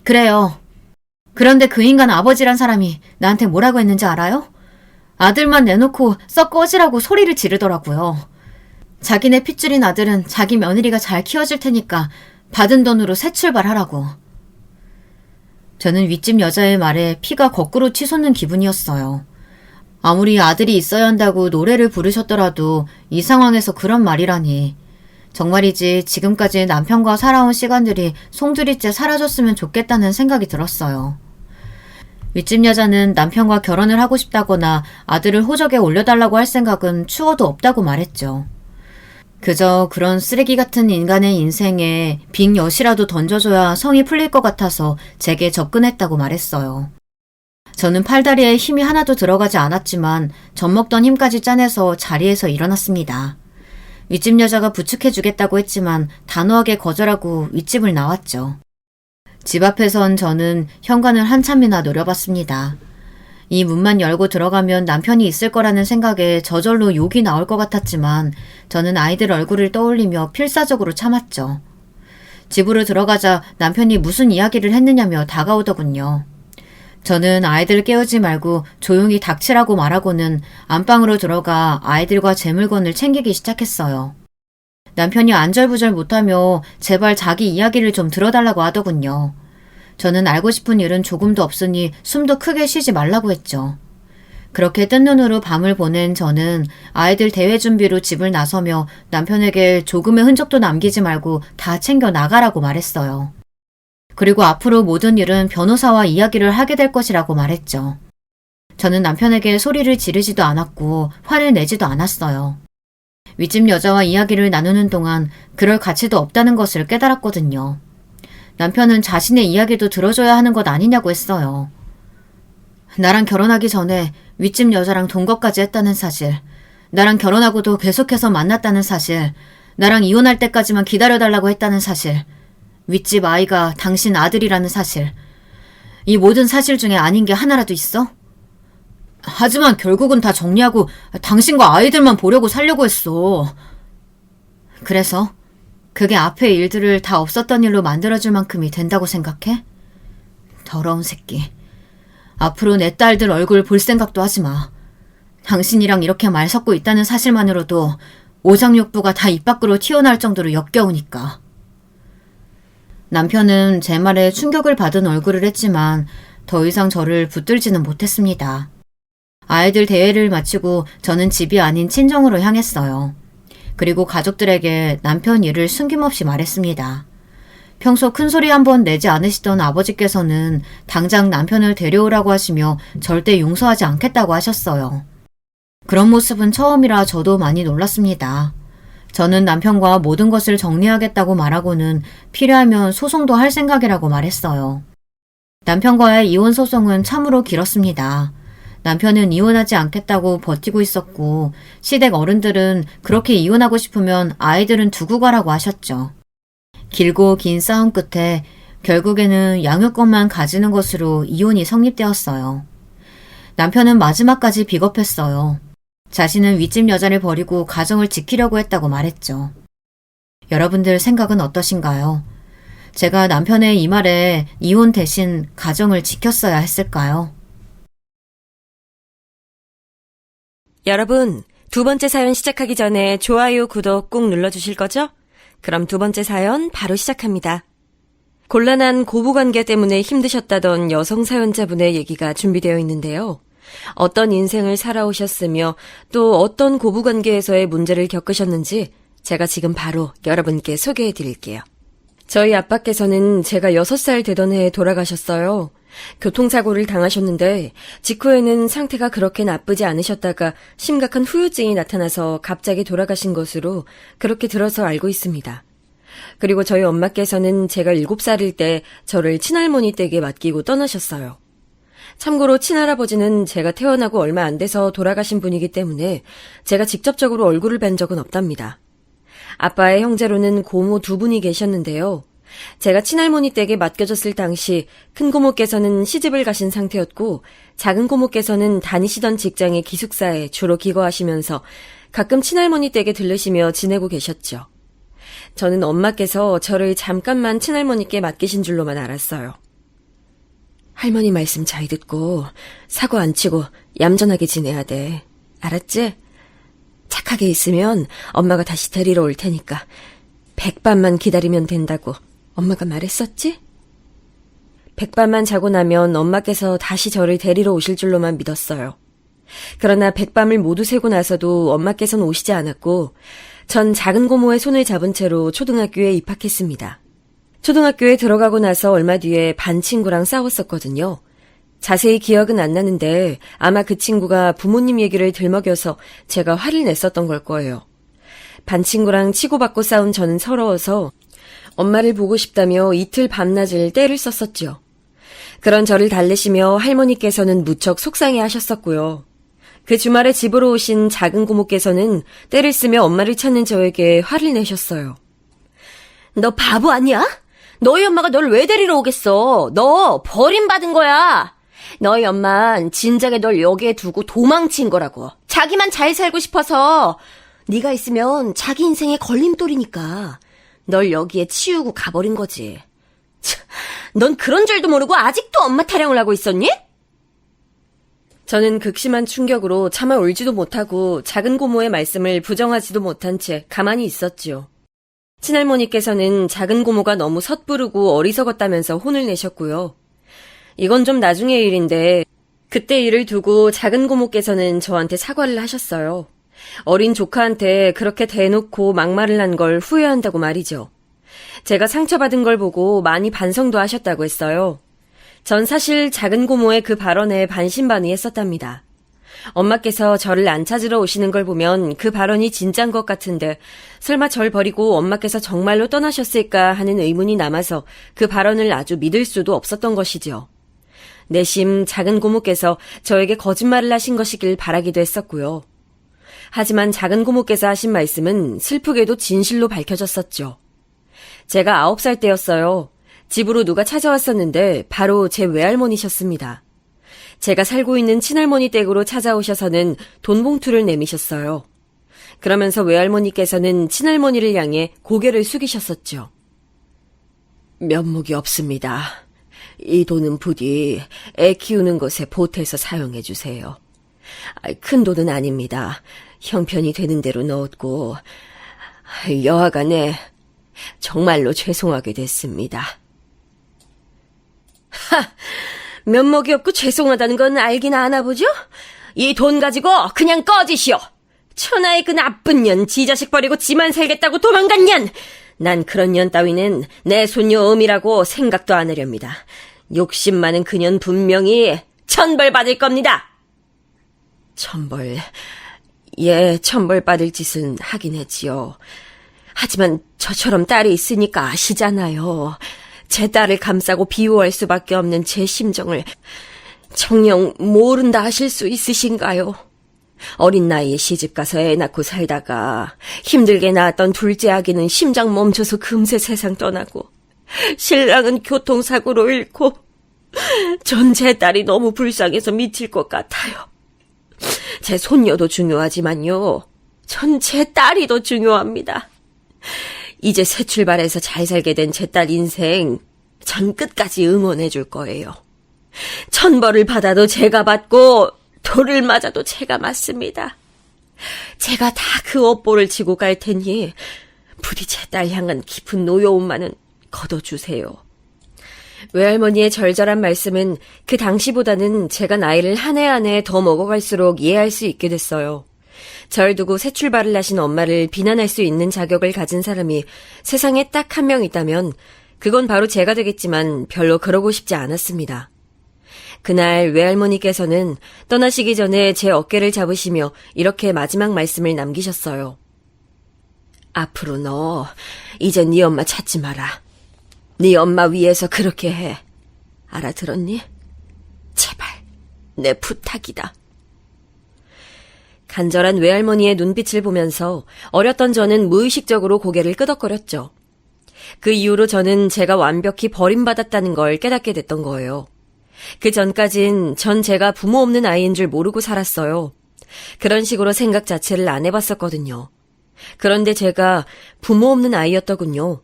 그래요. 그런데 그 인간 아버지란 사람이 나한테 뭐라고 했는지 알아요? 아들만 내놓고 썩 꺼지라고 소리를 지르더라고요. 자기네 핏줄인 아들은 자기 며느리가 잘 키워줄 테니까 받은 돈으로 새 출발하라고. 저는 윗집 여자의 말에 피가 거꾸로 치솟는 기분이었어요. 아무리 아들이 있어야 한다고 노래를 부르셨더라도 이 상황에서 그런 말이라니. 정말이지 지금까지 남편과 살아온 시간들이 송두리째 사라졌으면 좋겠다는 생각이 들었어요. 윗집 여자는 남편과 결혼을 하고 싶다거나 아들을 호적에 올려달라고 할 생각은 추워도 없다고 말했죠. 그저 그런 쓰레기 같은 인간의 인생에 빈 엿이라도 던져줘야 성이 풀릴 것 같아서 제게 접근했다고 말했어요. 저는 팔다리에 힘이 하나도 들어가지 않았지만 젖먹던 힘까지 짜내서 자리에서 일어났습니다. 윗집 여자가 부축해주겠다고 했지만 단호하게 거절하고 윗집을 나왔죠. 집 앞에선 저는 현관을 한참이나 노려봤습니다. 이 문만 열고 들어가면 남편이 있을 거라는 생각에 저절로 욕이 나올 것 같았지만 저는 아이들 얼굴을 떠올리며 필사적으로 참았죠. 집으로 들어가자 남편이 무슨 이야기를 했느냐며 다가오더군요. 저는 아이들 깨우지 말고 조용히 닥치라고 말하고는 안방으로 들어가 아이들과 제 물건을 챙기기 시작했어요. 남편이 안절부절 못하며 제발 자기 이야기를 좀 들어달라고 하더군요. 저는 알고 싶은 일은 조금도 없으니 숨도 크게 쉬지 말라고 했죠. 그렇게 뜬 눈으로 밤을 보낸 저는 아이들 대회 준비로 집을 나서며 남편에게 조금의 흔적도 남기지 말고 다 챙겨 나가라고 말했어요. 그리고 앞으로 모든 일은 변호사와 이야기를 하게 될 것이라고 말했죠. 저는 남편에게 소리를 지르지도 않았고 화를 내지도 않았어요. 윗집 여자와 이야기를 나누는 동안 그럴 가치도 없다는 것을 깨달았거든요. 남편은 자신의 이야기도 들어줘야 하는 것 아니냐고 했어요. 나랑 결혼하기 전에 윗집 여자랑 동거까지 했다는 사실, 나랑 결혼하고도 계속해서 만났다는 사실, 나랑 이혼할 때까지만 기다려달라고 했다는 사실, 윗집 아이가 당신 아들이라는 사실, 이 모든 사실 중에 아닌 게 하나라도 있어? 하지만 결국은 다 정리하고 당신과 아이들만 보려고 살려고 했어. 그래서 그게 앞의 일들을 다 없었던 일로 만들어줄 만큼이 된다고 생각해? 더러운 새끼. 앞으로 내 딸들 얼굴 볼 생각도 하지 마. 당신이랑 이렇게 말 섞고 있다는 사실만으로도 오장육부가 다 입 밖으로 튀어나올 정도로 역겨우니까. 남편은 제 말에 충격을 받은 얼굴을 했지만 더 이상 저를 붙들지는 못했습니다. 아이들 대회를 마치고 저는 집이 아닌 친정으로 향했어요. 그리고 가족들에게 남편 일을 숨김없이 말했습니다. 평소 큰소리 한번 내지 않으시던 아버지께서는 당장 남편을 데려오라고 하시며 절대 용서하지 않겠다고 하셨어요. 그런 모습은 처음이라 저도 많이 놀랐습니다. 저는 남편과 모든 것을 정리하겠다고 말하고는 필요하면 소송도 할 생각이라고 말했어요. 남편과의 이혼 소송은 참으로 길었습니다. 남편은 이혼하지 않겠다고 버티고 있었고 시댁 어른들은 그렇게 이혼하고 싶으면 아이들은 두고 가라고 하셨죠. 길고 긴 싸움 끝에 결국에는 양육권만 가지는 것으로 이혼이 성립되었어요. 남편은 마지막까지 비겁했어요. 자신은 윗집 여자를 버리고 가정을 지키려고 했다고 말했죠. 여러분들 생각은 어떠신가요? 제가 남편의 이 말에 이혼 대신 가정을 지켰어야 했을까요? 여러분, 두 번째 사연 시작하기 전에 좋아요, 구독 꾹 눌러주실 거죠? 그럼 두 번째 사연 바로 시작합니다. 곤란한 고부관계 때문에 힘드셨다던 여성 사연자분의 얘기가 준비되어 있는데요. 어떤 인생을 살아오셨으며 또 어떤 고부관계에서의 문제를 겪으셨는지 제가 지금 바로 여러분께 소개해 드릴게요. 저희 아빠께서는 제가 6살 되던 해에 돌아가셨어요. 교통사고를 당하셨는데 직후에는 상태가 그렇게 나쁘지 않으셨다가 심각한 후유증이 나타나서 갑자기 돌아가신 것으로 그렇게 들어서 알고 있습니다. 그리고 저희 엄마께서는 제가 7살일 때 저를 친할머니 댁에 맡기고 떠나셨어요. 참고로 친할아버지는 제가 태어나고 얼마 안 돼서 돌아가신 분이기 때문에 제가 직접적으로 얼굴을 뵌 적은 없답니다. 아빠의 형제로는 고모 2분이 계셨는데요. 제가 친할머니 댁에 맡겨졌을 당시 큰 고모께서는 시집을 가신 상태였고 작은 고모께서는 다니시던 직장의 기숙사에 주로 기거하시면서 가끔 친할머니 댁에 들르시며 지내고 계셨죠. 저는 엄마께서 저를 잠깐만 친할머니께 맡기신 줄로만 알았어요. 할머니 말씀 잘 듣고 사고 안 치고 얌전하게 지내야 돼. 알았지? 착하게 있으면 엄마가 다시 데리러 올 테니까 100밤만 기다리면 된다고 엄마가 말했었지? 100밤만 자고 나면 엄마께서 다시 저를 데리러 오실 줄로만 믿었어요. 그러나 100밤을 모두 새고 나서도 엄마께서는 오시지 않았고 전 작은 고모의 손을 잡은 채로 초등학교에 입학했습니다. 초등학교에 들어가고 나서 얼마 뒤에 반 친구랑 싸웠었거든요. 자세히 기억은 안 나는데 아마 그 친구가 부모님 얘기를 들먹여서 제가 화를 냈었던 걸 거예요. 반 친구랑 치고받고 싸운 저는 서러워서 엄마를 보고 싶다며 이틀 밤낮을 떼를 썼었죠. 그런 저를 달래시며 할머니께서는 무척 속상해 하셨었고요. 그 주말에 집으로 오신 작은 고모께서는 떼를 쓰며 엄마를 찾는 저에게 화를 내셨어요. 너 바보 아니야? 너희 엄마가 널 왜 데리러 오겠어? 너 버림받은 거야. 너희 엄만 진작에 널 여기에 두고 도망친 거라고. 자기만 잘 살고 싶어서. 네가 있으면 자기 인생에 걸림돌이니까 널 여기에 치우고 가버린 거지. 넌 그런 줄도 모르고 아직도 엄마 타령을 하고 있었니? 저는 극심한 충격으로 차마 울지도 못하고 작은 고모의 말씀을 부정하지도 못한 채 가만히 있었지요. 친할머니께서는 작은 고모가 너무 섣부르고 어리석었다면서 혼을 내셨고요. 이건 좀 나중의 일인데 그때 일을 두고 작은 고모께서는 저한테 사과를 하셨어요. 어린 조카한테 그렇게 대놓고 막말을 한 걸 후회한다고 말이죠. 제가 상처받은 걸 보고 많이 반성도 하셨다고 했어요. 전 사실 작은 고모의 그 발언에 반신반의했었답니다. 엄마께서 저를 안 찾으러 오시는 걸 보면 그 발언이 진짠 것 같은데 설마 절 버리고 엄마께서 정말로 떠나셨을까 하는 의문이 남아서 그 발언을 아주 믿을 수도 없었던 것이죠. 내심 작은 고모께서 저에게 거짓말을 하신 것이길 바라기도 했었고요. 하지만 작은 고모께서 하신 말씀은 슬프게도 진실로 밝혀졌었죠. 제가 9살 때였어요. 집으로 누가 찾아왔었는데 바로 제 외할머니셨습니다. 제가 살고 있는 친할머니 댁으로 찾아오셔서는 돈 봉투를 내미셨어요. 그러면서 외할머니께서는 친할머니를 향해 고개를 숙이셨었죠. 면목이 없습니다. 이 돈은 부디 애 키우는 것에 보태서 사용해 주세요. 큰 돈은 아닙니다. 형편이 되는 대로 넣었고 여하간에 정말로 죄송하게 됐습니다. 면목이 없고 죄송하다는 건 알긴 아나 보죠? 이 돈 가지고 그냥 꺼지시오. 천하의 그 나쁜 년, 지 자식 버리고 지만 살겠다고 도망간 년. 난 그런 년 따위는 내 손녀 음이라고 생각도 안 하렵니다. 욕심 많은 그년 분명히 천벌 받을 겁니다. 천벌, 예, 천벌받을 짓은 하긴 했지요. 하지만 저처럼 딸이 있으니까 아시잖아요. 제 딸을 감싸고 비호할 수밖에 없는 제 심정을 정녕 모른다 하실 수 있으신가요? 어린 나이에 시집가서 애 낳고 살다가 힘들게 낳았던 둘째 아기는 심장 멈춰서 금세 세상 떠나고 신랑은 교통사고로 잃고 전 제 딸이 너무 불쌍해서 미칠 것 같아요. 제 손녀도 중요하지만요. 전 제 딸이 더 중요합니다. 이제 새 출발해서 잘 살게 된 제 딸 인생 전 끝까지 응원해 줄 거예요. 천벌을 받아도 제가 받고 돌을 맞아도 제가 맞습니다. 제가 다 그 업보를 지고 갈 테니 부디 제 딸 향한 깊은 노여움만은 거둬주세요. 외할머니의 절절한 말씀은 그 당시보다는 제가 나이를 한 해 한 해 더 먹어갈수록 이해할 수 있게 됐어요. 절 두고 새 출발을 하신 엄마를 비난할 수 있는 자격을 가진 사람이 세상에 딱 한 명 있다면 그건 바로 제가 되겠지만 별로 그러고 싶지 않았습니다. 그날 외할머니께서는 떠나시기 전에 제 어깨를 잡으시며 이렇게 마지막 말씀을 남기셨어요. 앞으로 너 이제 네 엄마 찾지 마라. 네 엄마 위해서 그렇게 해. 알아들었니? 제발 내 부탁이다. 간절한 외할머니의 눈빛을 보면서 어렸던 저는 무의식적으로 고개를 끄덕거렸죠. 그 이후로 저는 제가 완벽히 버림받았다는 걸 깨닫게 됐던 거예요. 그 전까진 전 제가 부모 없는 아이인 줄 모르고 살았어요. 그런 식으로 생각 자체를 안 해봤었거든요. 그런데 제가 부모 없는 아이였더군요.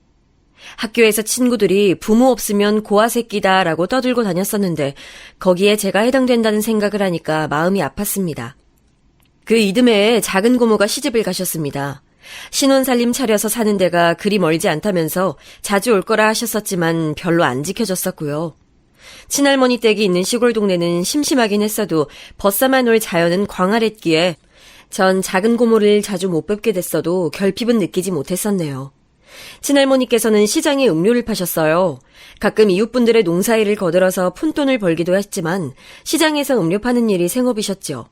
학교에서 친구들이 부모 없으면 고아새끼다라고 떠들고 다녔었는데 거기에 제가 해당된다는 생각을 하니까 마음이 아팠습니다. 그 이듬해에 작은 고모가 시집을 가셨습니다. 신혼살림 차려서 사는 데가 그리 멀지 않다면서 자주 올 거라 하셨었지만 별로 안 지켜졌었고요. 친할머니 댁이 있는 시골 동네는 심심하긴 했어도 벗삼아 놀 자연은 광활했기에 전 작은 고모를 자주 못 뵙게 됐어도 결핍은 느끼지 못했었네요. 친할머니께서는 시장에 음료를 파셨어요. 가끔 이웃분들의 농사일을 거들어서 푼돈을 벌기도 했지만 시장에서 음료 파는 일이 생업이셨죠.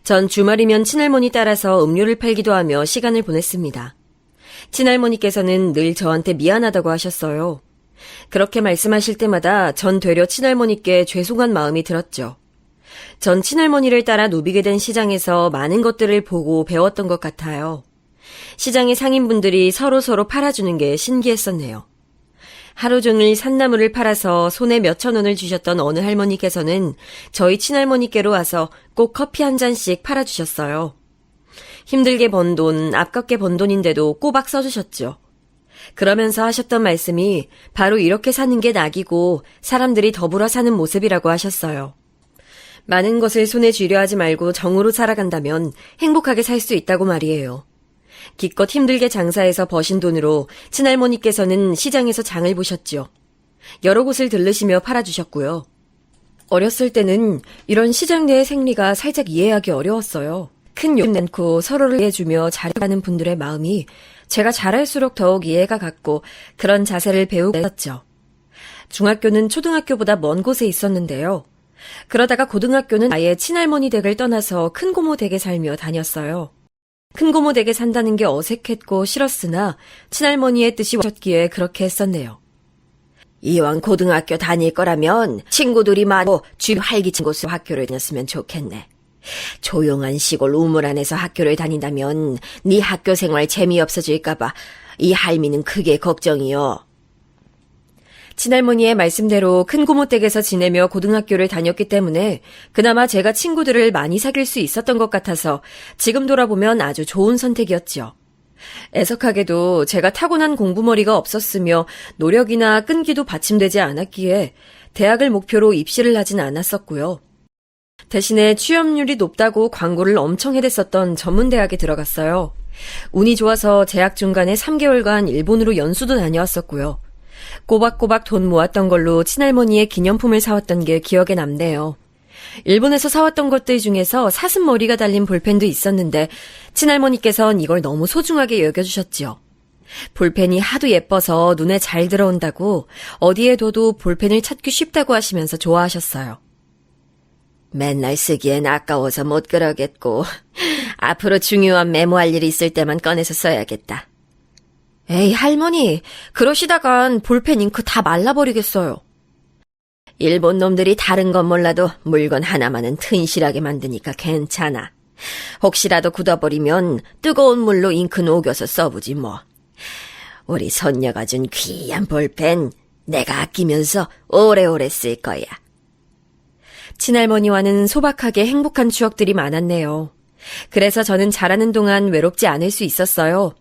전 주말이면 친할머니 따라서 음료를 팔기도 하며 시간을 보냈습니다. 친할머니께서는 늘 저한테 미안하다고 하셨어요. 그렇게 말씀하실 때마다 전 되려 친할머니께 죄송한 마음이 들었죠. 전 친할머니를 따라 누비게 된 시장에서 많은 것들을 보고 배웠던 것 같아요. 시장의 상인분들이 서로서로 팔아주는 게 신기했었네요. 하루 종일 산나물을 팔아서 손에 몇천 원을 주셨던 어느 할머니께서는 저희 친할머니께로 와서 꼭 커피 한 잔씩 팔아주셨어요. 힘들게 번 돈, 아깝게 번 돈인데도 꼬박 써주셨죠. 그러면서 하셨던 말씀이 바로 이렇게 사는 게 낙이고 사람들이 더불어 사는 모습이라고 하셨어요. 많은 것을 손에 쥐려 하지 말고 정으로 살아간다면 행복하게 살 수 있다고 말이에요. 기껏 힘들게 장사해서 버신 돈으로 친할머니께서는 시장에서 장을 보셨지요. 여러 곳을 들르시며 팔아주셨고요. 어렸을 때는 이런 시장 내의 생리가 살짝 이해하기 어려웠어요. 큰 욕 내고 서로를 이해해주며 잘해가는 분들의 마음이 제가 잘할수록 더욱 이해가 갔고 그런 자세를 배우게 됐었죠. 중학교는 초등학교보다 먼 곳에 있었는데요. 그러다가 고등학교는 아예 친할머니 댁을 떠나서 큰고모 댁에 살며 다녔어요. 큰고모 댁에 산다는 게 어색했고 싫었으나 친할머니의 뜻이 오셨기에 그렇게 했었네요. 이왕 고등학교 다닐 거라면 친구들이 많고 주위 활기찬 곳으로 학교를 다녔으면 좋겠네. 조용한 시골 우물 안에서 학교를 다닌다면 네 학교 생활 재미없어질까봐 이 할미는 크게 걱정이요. 친할머니의 말씀대로 큰고모 댁에서 지내며 고등학교를 다녔기 때문에 그나마 제가 친구들을 많이 사귈 수 있었던 것 같아서 지금 돌아보면 아주 좋은 선택이었죠. 애석하게도 제가 타고난 공부머리가 없었으며 노력이나 끈기도 받침되지 않았기에 대학을 목표로 입시를 하진 않았었고요. 대신에 취업률이 높다고 광고를 엄청 해댔었던 전문대학에 들어갔어요. 운이 좋아서 재학 중간에 3개월간 일본으로 연수도 다녀왔었고요. 꼬박꼬박 돈 모았던 걸로 친할머니의 기념품을 사왔던 게 기억에 남네요. 일본에서 사왔던 것들 중에서 사슴머리가 달린 볼펜도 있었는데 친할머니께선 이걸 너무 소중하게 여겨주셨지요. 볼펜이 하도 예뻐서 눈에 잘 들어온다고 어디에 둬도 볼펜을 찾기 쉽다고 하시면서 좋아하셨어요. 맨날 쓰기엔 아까워서 못 그러겠고 앞으로 중요한 메모할 일이 있을 때만 꺼내서 써야겠다. 에이, 할머니, 그러시다간 볼펜 잉크 다 말라버리겠어요. 일본 놈들이 다른 건 몰라도 물건 하나만은 튼실하게 만드니까 괜찮아. 혹시라도 굳어버리면 뜨거운 물로 잉크 녹여서 써보지 뭐. 우리 손녀가 준 귀한 볼펜 내가 아끼면서 오래오래 쓸 거야. 친할머니와는 소박하게 행복한 추억들이 많았네요. 그래서 저는 자라는 동안 외롭지 않을 수 있었어요.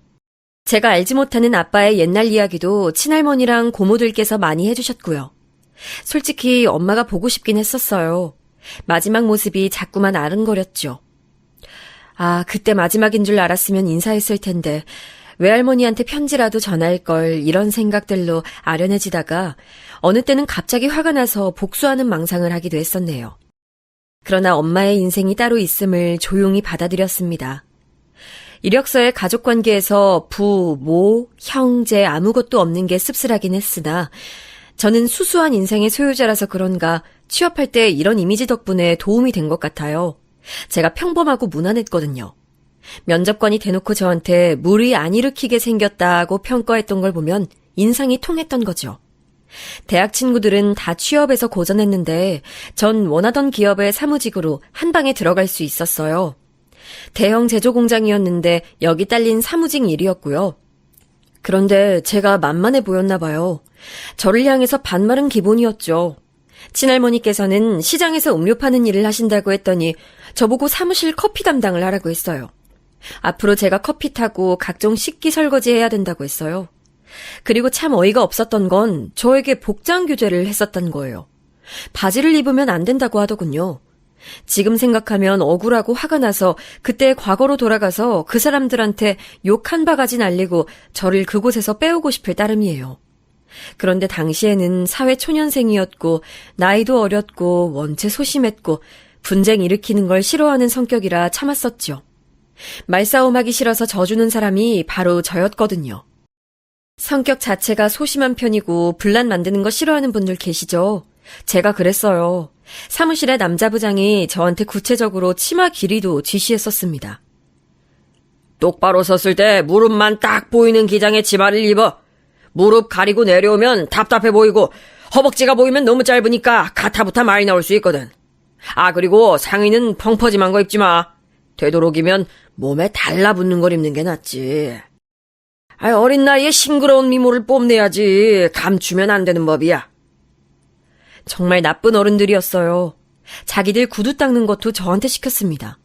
제가 알지 못하는 아빠의 옛날 이야기도 친할머니랑 고모들께서 많이 해주셨고요. 솔직히 엄마가 보고 싶긴 했었어요. 마지막 모습이 자꾸만 아른거렸죠. 아, 그때 마지막인 줄 알았으면 인사했을 텐데 외할머니한테 편지라도 전할 걸, 이런 생각들로 아련해지다가 어느 때는 갑자기 화가 나서 복수하는 망상을 하기도 했었네요. 그러나 엄마의 인생이 따로 있음을 조용히 받아들였습니다. 이력서의 가족관계에서 부, 모, 형제 아무것도 없는 게 씁쓸하긴 했으나 저는 수수한 인생의 소유자라서 그런가 취업할 때 이런 이미지 덕분에 도움이 된 것 같아요. 제가 평범하고 무난했거든요. 면접관이 대놓고 저한테 무리 안 일으키게 생겼다고 평가했던 걸 보면 인상이 통했던 거죠. 대학 친구들은 다 취업해서 고전했는데 전 원하던 기업의 사무직으로 한 방에 들어갈 수 있었어요. 대형 제조 공장이었는데 여기 딸린 사무직 일이었고요. 그런데 제가 만만해 보였나 봐요. 저를 향해서 반말은 기본이었죠. 친할머니께서는 시장에서 음료 파는 일을 하신다고 했더니 저보고 사무실 커피 담당을 하라고 했어요. 앞으로 제가 커피 타고 각종 식기 설거지 해야 된다고 했어요. 그리고 참 어이가 없었던 건 저에게 복장 규제를 했었던 거예요. 바지를 입으면 안 된다고 하더군요. 지금 생각하면 억울하고 화가 나서 그때 과거로 돌아가서 그 사람들한테 욕 한 바가지 날리고 저를 그곳에서 빼오고 싶을 따름이에요. 그런데 당시에는 사회 초년생이었고 나이도 어렸고 원체 소심했고 분쟁 일으키는 걸 싫어하는 성격이라 참았었죠. 말싸움하기 싫어서 져주는 사람이 바로 저였거든요. 성격 자체가 소심한 편이고 분란 만드는 거 싫어하는 분들 계시죠? 제가 그랬어요. 사무실의 남자부장이 저한테 구체적으로 치마 길이도 지시했었습니다. 똑바로 섰을 때 무릎만 딱 보이는 기장의 치마를 입어. 무릎 가리고 내려오면 답답해 보이고 허벅지가 보이면 너무 짧으니까 가타부타 많이 나올 수 있거든. 아, 그리고 상의는 펑퍼짐한 거 입지 마. 되도록이면 몸에 달라붙는 걸 입는 게 낫지. 아, 어린 나이에 싱그러운 미모를 뽐내야지. 감추면 안 되는 법이야. 정말 나쁜 어른들이었어요. 자기들 구두 닦는 것도 저한테 시켰습니다.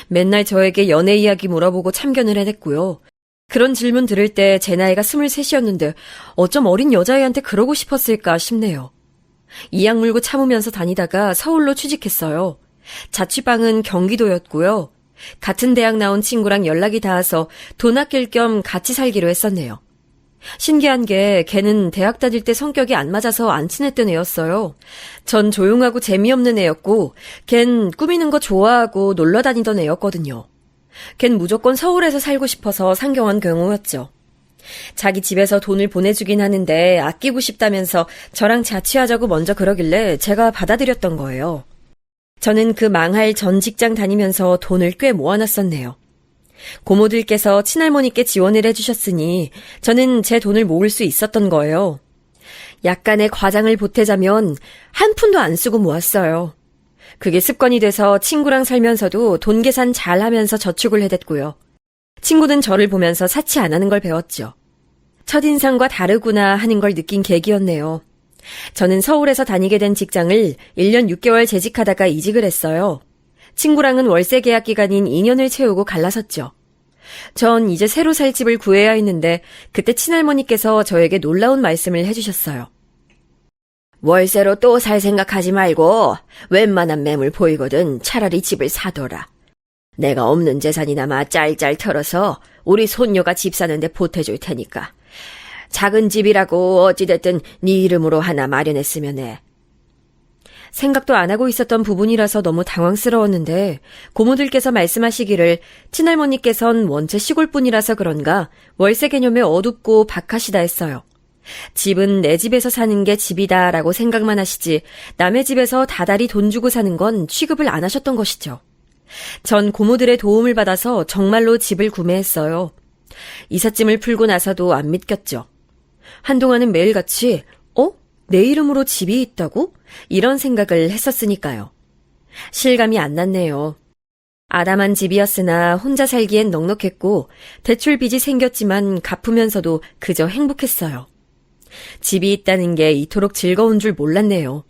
맨날 저에게 연애 이야기 물어보고 참견을 해댔고요. 그런 질문 들을 때 제 나이가 23이었는데 어쩜 어린 여자애한테 그러고 싶었을까 싶네요. 이악 물고 참으면서 다니다가 서울로 취직했어요. 자취방은 경기도였고요. 같은 대학 나온 친구랑 연락이 닿아서 돈 아낄 겸 같이 살기로 했었네요. 신기한 게 걔는 대학 다닐 때 성격이 안 맞아서 안 친했던 애였어요. 전 조용하고 재미없는 애였고 걘 꾸미는 거 좋아하고 놀러 다니던 애였거든요. 걘 무조건 서울에서 살고 싶어서 상경한 경우였죠. 자기 집에서 돈을 보내주긴 하는데 아끼고 싶다면서 저랑 자취하자고 먼저 그러길래 제가 받아들였던 거예요. 저는 그 망할 전 직장 다니면서 돈을 꽤 모아놨었네요. 고모들께서 친할머니께 지원을 해주셨으니 저는 제 돈을 모을 수 있었던 거예요. 약간의 과장을 보태자면 한 푼도 안 쓰고 모았어요. 그게 습관이 돼서 친구랑 살면서도 돈 계산 잘 하면서 저축을 해댔고요. 친구는 저를 보면서 사치 안 하는 걸 배웠죠. 첫인상과 다르구나 하는 걸 느낀 계기였네요. 저는 서울에서 다니게 된 직장을 1년 6개월 재직하다가 이직을 했어요. 친구랑은 월세 계약 기간인 2년을 채우고 갈라섰죠. 전 이제 새로 살 집을 구해야 했는데 그때 친할머니께서 저에게 놀라운 말씀을 해주셨어요. 월세로 또 살 생각하지 말고 웬만한 매물 보이거든 차라리 집을 사둬라. 내가 없는 재산이나마 짤짤 털어서 우리 손녀가 집 사는데 보태줄 테니까. 작은 집이라고 어찌됐든 네 이름으로 하나 마련했으면 해. 생각도 안 하고 있었던 부분이라서 너무 당황스러웠는데 고모들께서 말씀하시기를 친할머니께선 원체 시골분이라서 그런가 월세 개념에 어둡고 박하시다 했어요. 집은 내 집에서 사는 게 집이다라고 생각만 하시지 남의 집에서 다달이 돈 주고 사는 건 취급을 안 하셨던 것이죠. 전 고모들의 도움을 받아서 정말로 집을 구매했어요. 이삿짐을 풀고 나서도 안 믿겼죠. 한동안은 매일같이 내 이름으로 집이 있다고? 이런 생각을 했었으니까요. 실감이 안 났네요. 아담한 집이었으나 혼자 살기엔 넉넉했고 대출 빚이 생겼지만 갚으면서도 그저 행복했어요. 집이 있다는 게 이토록 즐거운 줄 몰랐네요.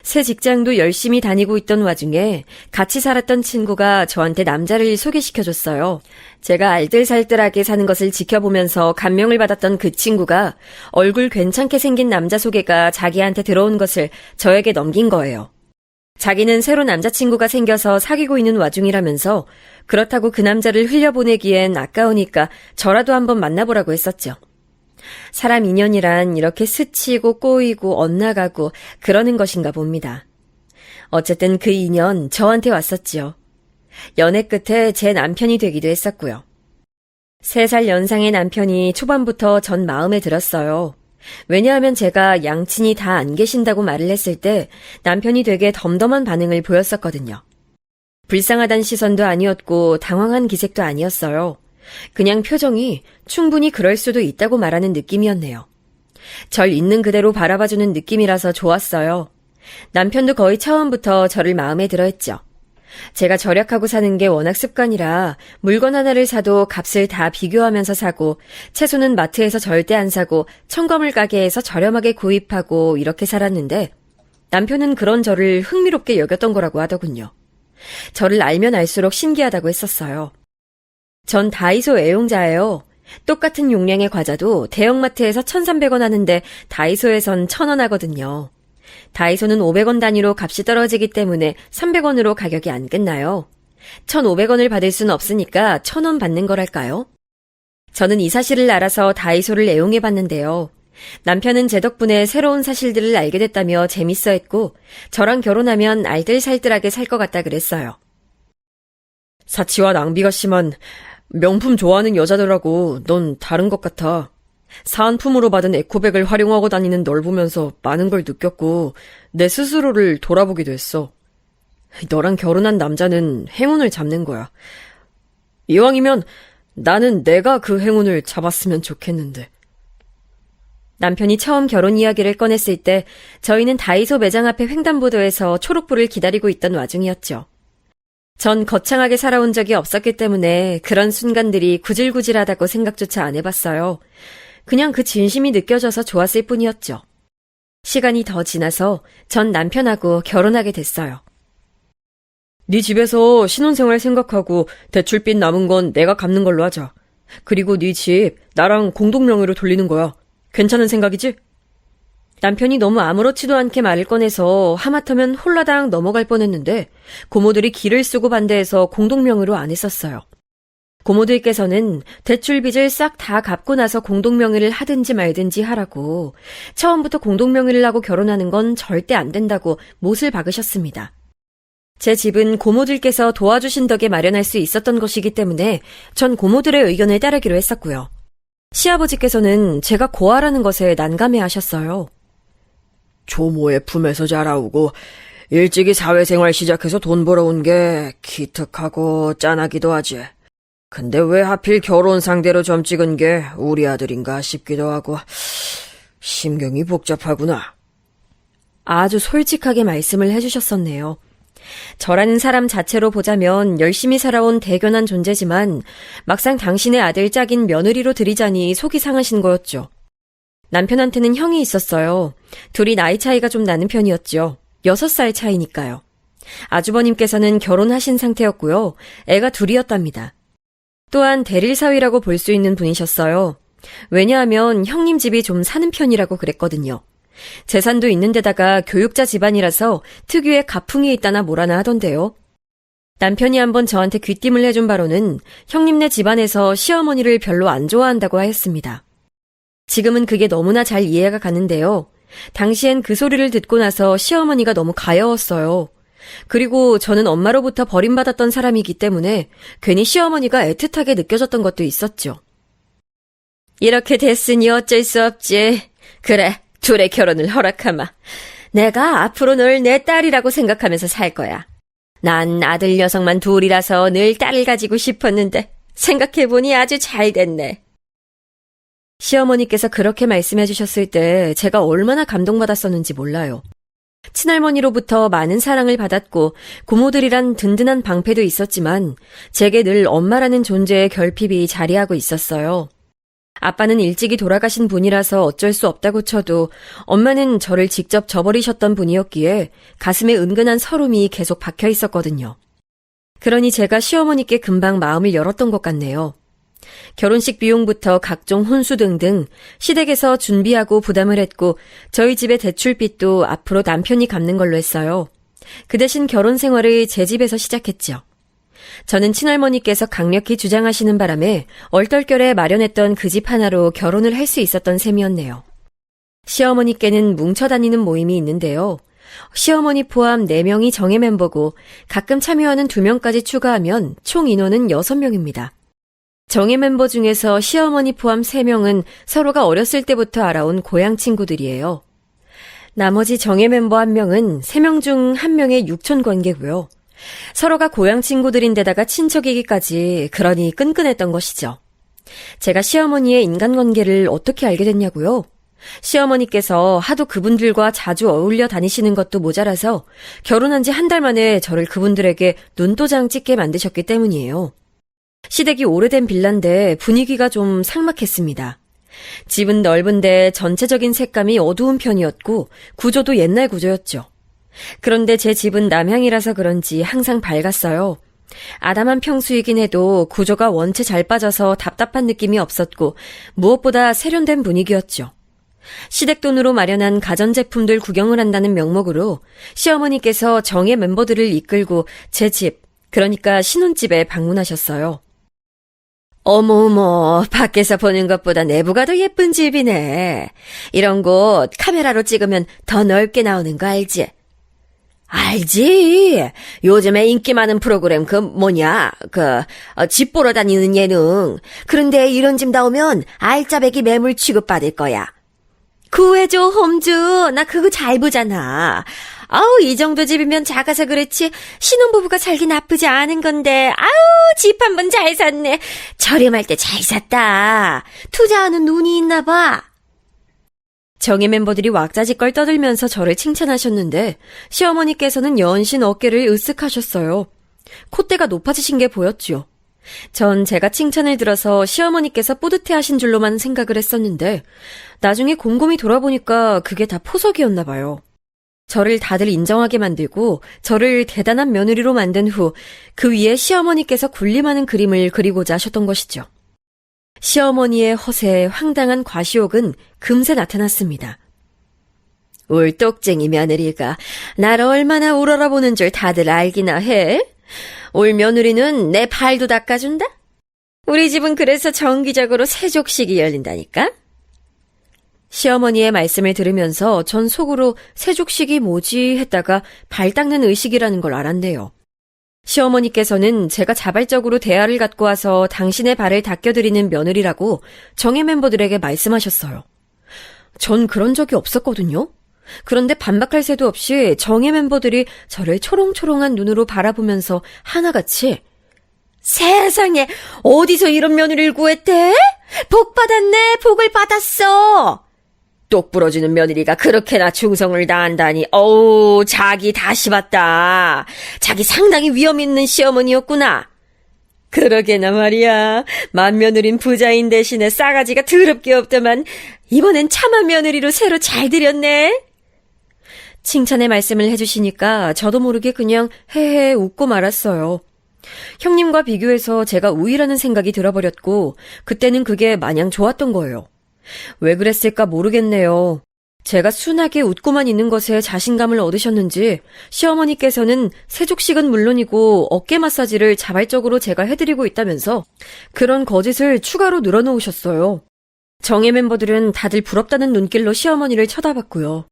새 직장도 열심히 다니고 있던 와중에 같이 살았던 친구가 저한테 남자를 소개시켜줬어요. 제가 알뜰살뜰하게 사는 것을 지켜보면서 감명을 받았던 그 친구가 얼굴 괜찮게 생긴 남자 소개가 자기한테 들어온 것을 저에게 넘긴 거예요. 자기는 새로 남자친구가 생겨서 사귀고 있는 와중이라면서 그렇다고 그 남자를 흘려보내기엔 아까우니까 저라도 한번 만나보라고 했었죠. 사람 인연이란 이렇게 스치고 꼬이고 엇나가고 그러는 것인가 봅니다. 어쨌든 그 인연 저한테 왔었지요. 연애 끝에 제 남편이 되기도 했었고요. 3살 연상의 남편이 초반부터 전 마음에 들었어요. 왜냐하면 제가 양친이 다 안 계신다고 말을 했을 때 남편이 되게 덤덤한 반응을 보였었거든요. 불쌍하단 시선도 아니었고 당황한 기색도 아니었어요. 그냥 표정이 충분히 그럴 수도 있다고 말하는 느낌이었네요. 절 있는 그대로 바라봐주는 느낌이라서 좋았어요. 남편도 거의 처음부터 저를 마음에 들어했죠. 제가 절약하고 사는 게 워낙 습관이라 물건 하나를 사도 값을 다 비교하면서 사고 채소는 마트에서 절대 안 사고 첨가물 가게에서 저렴하게 구입하고 이렇게 살았는데 남편은 그런 저를 흥미롭게 여겼던 거라고 하더군요. 저를 알면 알수록 신기하다고 했었어요. 전 다이소 애용자예요. 똑같은 용량의 과자도 대형마트에서 1,300원 하는데 다이소에선 1,000원 하거든요. 다이소는 500원 단위로 값이 떨어지기 때문에 300원으로 가격이 안 끝나요. 1,500원을 받을 수는 없으니까 1,000원 받는 거랄까요? 저는 이 사실을 알아서 다이소를 애용해봤는데요. 남편은 제 덕분에 새로운 사실들을 알게 됐다며 재밌어했고 저랑 결혼하면 알뜰살뜰하게 살 것 같다 그랬어요. 사치와 낭비가 심한 명품 좋아하는 여자들하고 넌 다른 것 같아. 사은품으로 받은 에코백을 활용하고 다니는 널 보면서 많은 걸 느꼈고 내 스스로를 돌아보기도 했어. 너랑 결혼한 남자는 행운을 잡는 거야. 이왕이면 나는 내가 그 행운을 잡았으면 좋겠는데. 남편이 처음 결혼 이야기를 꺼냈을 때 저희는 다이소 매장 앞에 횡단보도에서 초록불을 기다리고 있던 와중이었죠. 전 거창하게 살아온 적이 없었기 때문에 그런 순간들이 구질구질하다고 생각조차 안 해봤어요. 그냥 그 진심이 느껴져서 좋았을 뿐이었죠. 시간이 더 지나서 전 남편하고 결혼하게 됐어요. 네 집에서 신혼생활 생각하고 대출빚 남은 건 내가 갚는 걸로 하자. 그리고 네 집 나랑 공동명의로 돌리는 거야. 괜찮은 생각이지? 남편이 너무 아무렇지도 않게 말을 꺼내서 하마터면 홀라당 넘어갈 뻔했는데 고모들이 기를 쓰고 반대해서 공동명의로 안 했었어요. 고모들께서는 대출빚을 싹 다 갚고 나서 공동명의를 하든지 말든지 하라고 처음부터 공동명의를 하고 결혼하는 건 절대 안 된다고 못을 박으셨습니다. 제 집은 고모들께서 도와주신 덕에 마련할 수 있었던 것이기 때문에 전 고모들의 의견을 따르기로 했었고요. 시아버지께서는 제가 고아라는 것에 난감해하셨어요. 조모의 품에서 자라오고 일찍이 사회생활 시작해서 돈 벌어온 게 기특하고 짠하기도 하지. 근데 왜 하필 결혼 상대로 점 찍은 게 우리 아들인가 싶기도 하고 심경이 복잡하구나. 아주 솔직하게 말씀을 해주셨었네요. 저라는 사람 자체로 보자면 열심히 살아온 대견한 존재지만 막상 당신의 아들 짝인 며느리로 들이자니 속이 상하신 거였죠. 남편한테는 형이 있었어요. 둘이 나이 차이가 좀 나는 편이었죠. 6살 차이니까요. 아주버님께서는 결혼하신 상태였고요. 애가 둘이었답니다. 또한 대릴사위라고 볼 수 있는 분이셨어요. 왜냐하면 형님 집이 좀 사는 편이라고 그랬거든요. 재산도 있는 데다가 교육자 집안이라서 특유의 가풍이 있다나 뭐라나 하던데요. 남편이 한번 저한테 귀띔을 해준 바로는 형님네 집안에서 시어머니를 별로 안 좋아한다고 하였습니다. 지금은 그게 너무나 잘 이해가 가는데요. 당시엔 그 소리를 듣고 나서 시어머니가 너무 가여웠어요. 그리고 저는 엄마로부터 버림받았던 사람이기 때문에 괜히 시어머니가 애틋하게 느껴졌던 것도 있었죠. 이렇게 됐으니 어쩔 수 없지. 그래, 둘의 결혼을 허락하마. 내가 앞으로 널 내 딸이라고 생각하면서 살 거야. 난 아들 녀석만 둘이라서 늘 딸을 가지고 싶었는데 생각해보니 아주 잘 됐네. 시어머니께서 그렇게 말씀해 주셨을 때 제가 얼마나 감동받았었는지 몰라요. 친할머니로부터 많은 사랑을 받았고 고모들이란 든든한 방패도 있었지만 제게 늘 엄마라는 존재의 결핍이 자리하고 있었어요. 아빠는 일찍이 돌아가신 분이라서 어쩔 수 없다고 쳐도 엄마는 저를 직접 저버리셨던 분이었기에 가슴에 은근한 서름이 계속 박혀 있었거든요. 그러니 제가 시어머니께 금방 마음을 열었던 것 같네요. 결혼식 비용부터 각종 혼수 등등 시댁에서 준비하고 부담을 했고 저희 집의 대출빚도 앞으로 남편이 갚는 걸로 했어요. 그 대신 결혼 생활을 제 집에서 시작했죠. 저는 친할머니께서 강력히 주장하시는 바람에 얼떨결에 마련했던 그 집 하나로 결혼을 할 수 있었던 셈이었네요. 시어머니께는 뭉쳐다니는 모임이 있는데요. 시어머니 포함 4명이 정예 멤버고 가끔 참여하는 2명까지 추가하면 총 인원은 6명입니다. 정예 멤버 중에서 시어머니 포함 3명은 서로가 어렸을 때부터 알아온 고향 친구들이에요. 나머지 정예 멤버 1명은 3명 중 1명의 육촌 관계고요. 서로가 고향 친구들인데다가 친척이기까지 그러니 끈끈했던 것이죠. 제가 시어머니의 인간관계를 어떻게 알게 됐냐고요? 시어머니께서 하도 그분들과 자주 어울려 다니시는 것도 모자라서 결혼한 지 1달 만에 저를 그분들에게 눈도장 찍게 만드셨기 때문이에요. 시댁이 오래된 빌라인데 분위기가 좀 삭막했습니다. 집은 넓은데 전체적인 색감이 어두운 편이었고 구조도 옛날 구조였죠. 그런데 제 집은 남향이라서 그런지 항상 밝았어요. 아담한 평수이긴 해도 구조가 원체 잘 빠져서 답답한 느낌이 없었고 무엇보다 세련된 분위기였죠. 시댁 돈으로 마련한 가전제품들 구경을 한다는 명목으로 시어머니께서 정예 멤버들을 이끌고 제 집, 그러니까 신혼집에 방문하셨어요. 어머어머, 밖에서 보는 것보다 내부가 더 예쁜 집이네. 이런 곳 카메라로 찍으면 더 넓게 나오는 거 알지? 알지. 요즘에 인기 많은 프로그램 집 보러 다니는 예능. 그런데 이런 집 나오면 알짜배기 매물 취급받을 거야. 구해줘, 홈즈. 나 그거 잘 보잖아. 아우, 이 정도 집이면 작아서 그렇지 신혼부부가 살기 나쁘지 않은 건데. 아우, 집 한 번 잘 샀네. 저렴할 때 잘 샀다. 투자하는 눈이 있나 봐. 정예 멤버들이 왁자지껄 떠들면서 저를 칭찬하셨는데 시어머니께서는 연신 어깨를 으쓱하셨어요. 콧대가 높아지신 게 보였죠. 전 제가 칭찬을 들어서 시어머니께서 뿌듯해하신 줄로만 생각을 했었는데 나중에 곰곰이 돌아보니까 그게 다 포석이었나 봐요. 저를 다들 인정하게 만들고 저를 대단한 며느리로 만든 후 그 위에 시어머니께서 군림하는 그림을 그리고자 하셨던 것이죠. 시어머니의 허세에 황당한 과시욕은 금세 나타났습니다. 울똑쟁이 며느리가 날 얼마나 우러러보는 줄 다들 알기나 해? 올 며느리는 내 발도 닦아준다? 우리 집은 그래서 정기적으로 세족식이 열린다니까? 시어머니의 말씀을 들으면서 전 속으로 세족식이 뭐지 했다가 발 닦는 의식이라는 걸 알았네요. 시어머니께서는 제가 자발적으로 대화를 갖고 와서 당신의 발을 닦여드리는 며느리라고 정예 멤버들에게 말씀하셨어요. 전 그런 적이 없었거든요. 그런데 반박할 새도 없이 정예 멤버들이 저를 초롱초롱한 눈으로 바라보면서 하나같이 세상에 어디서 이런 며느리를 구했대? 복 받았네, 복을 받았어. 똑 부러지는 며느리가 그렇게나 충성을 다한다니, 어우, 자기 다시 봤다. 자기 상당히 위험 있는 시어머니였구나. 그러게나 말이야. 맏며느린 부자인 대신에 싸가지가 더럽게 없더만 이번엔 참한 며느리로 새로 잘 들였네. 칭찬의 말씀을 해주시니까 저도 모르게 그냥 헤헤 웃고 말았어요. 형님과 비교해서 제가 우위라는 생각이 들어버렸고 그때는 그게 마냥 좋았던 거예요. 왜 그랬을까 모르겠네요. 제가 순하게 웃고만 있는 것에 자신감을 얻으셨는지 시어머니께서는 세족식은 물론이고 어깨 마사지를 자발적으로 제가 해드리고 있다면서 그런 거짓을 추가로 늘어놓으셨어요. 정예 멤버들은 다들 부럽다는 눈길로 시어머니를 쳐다봤고요.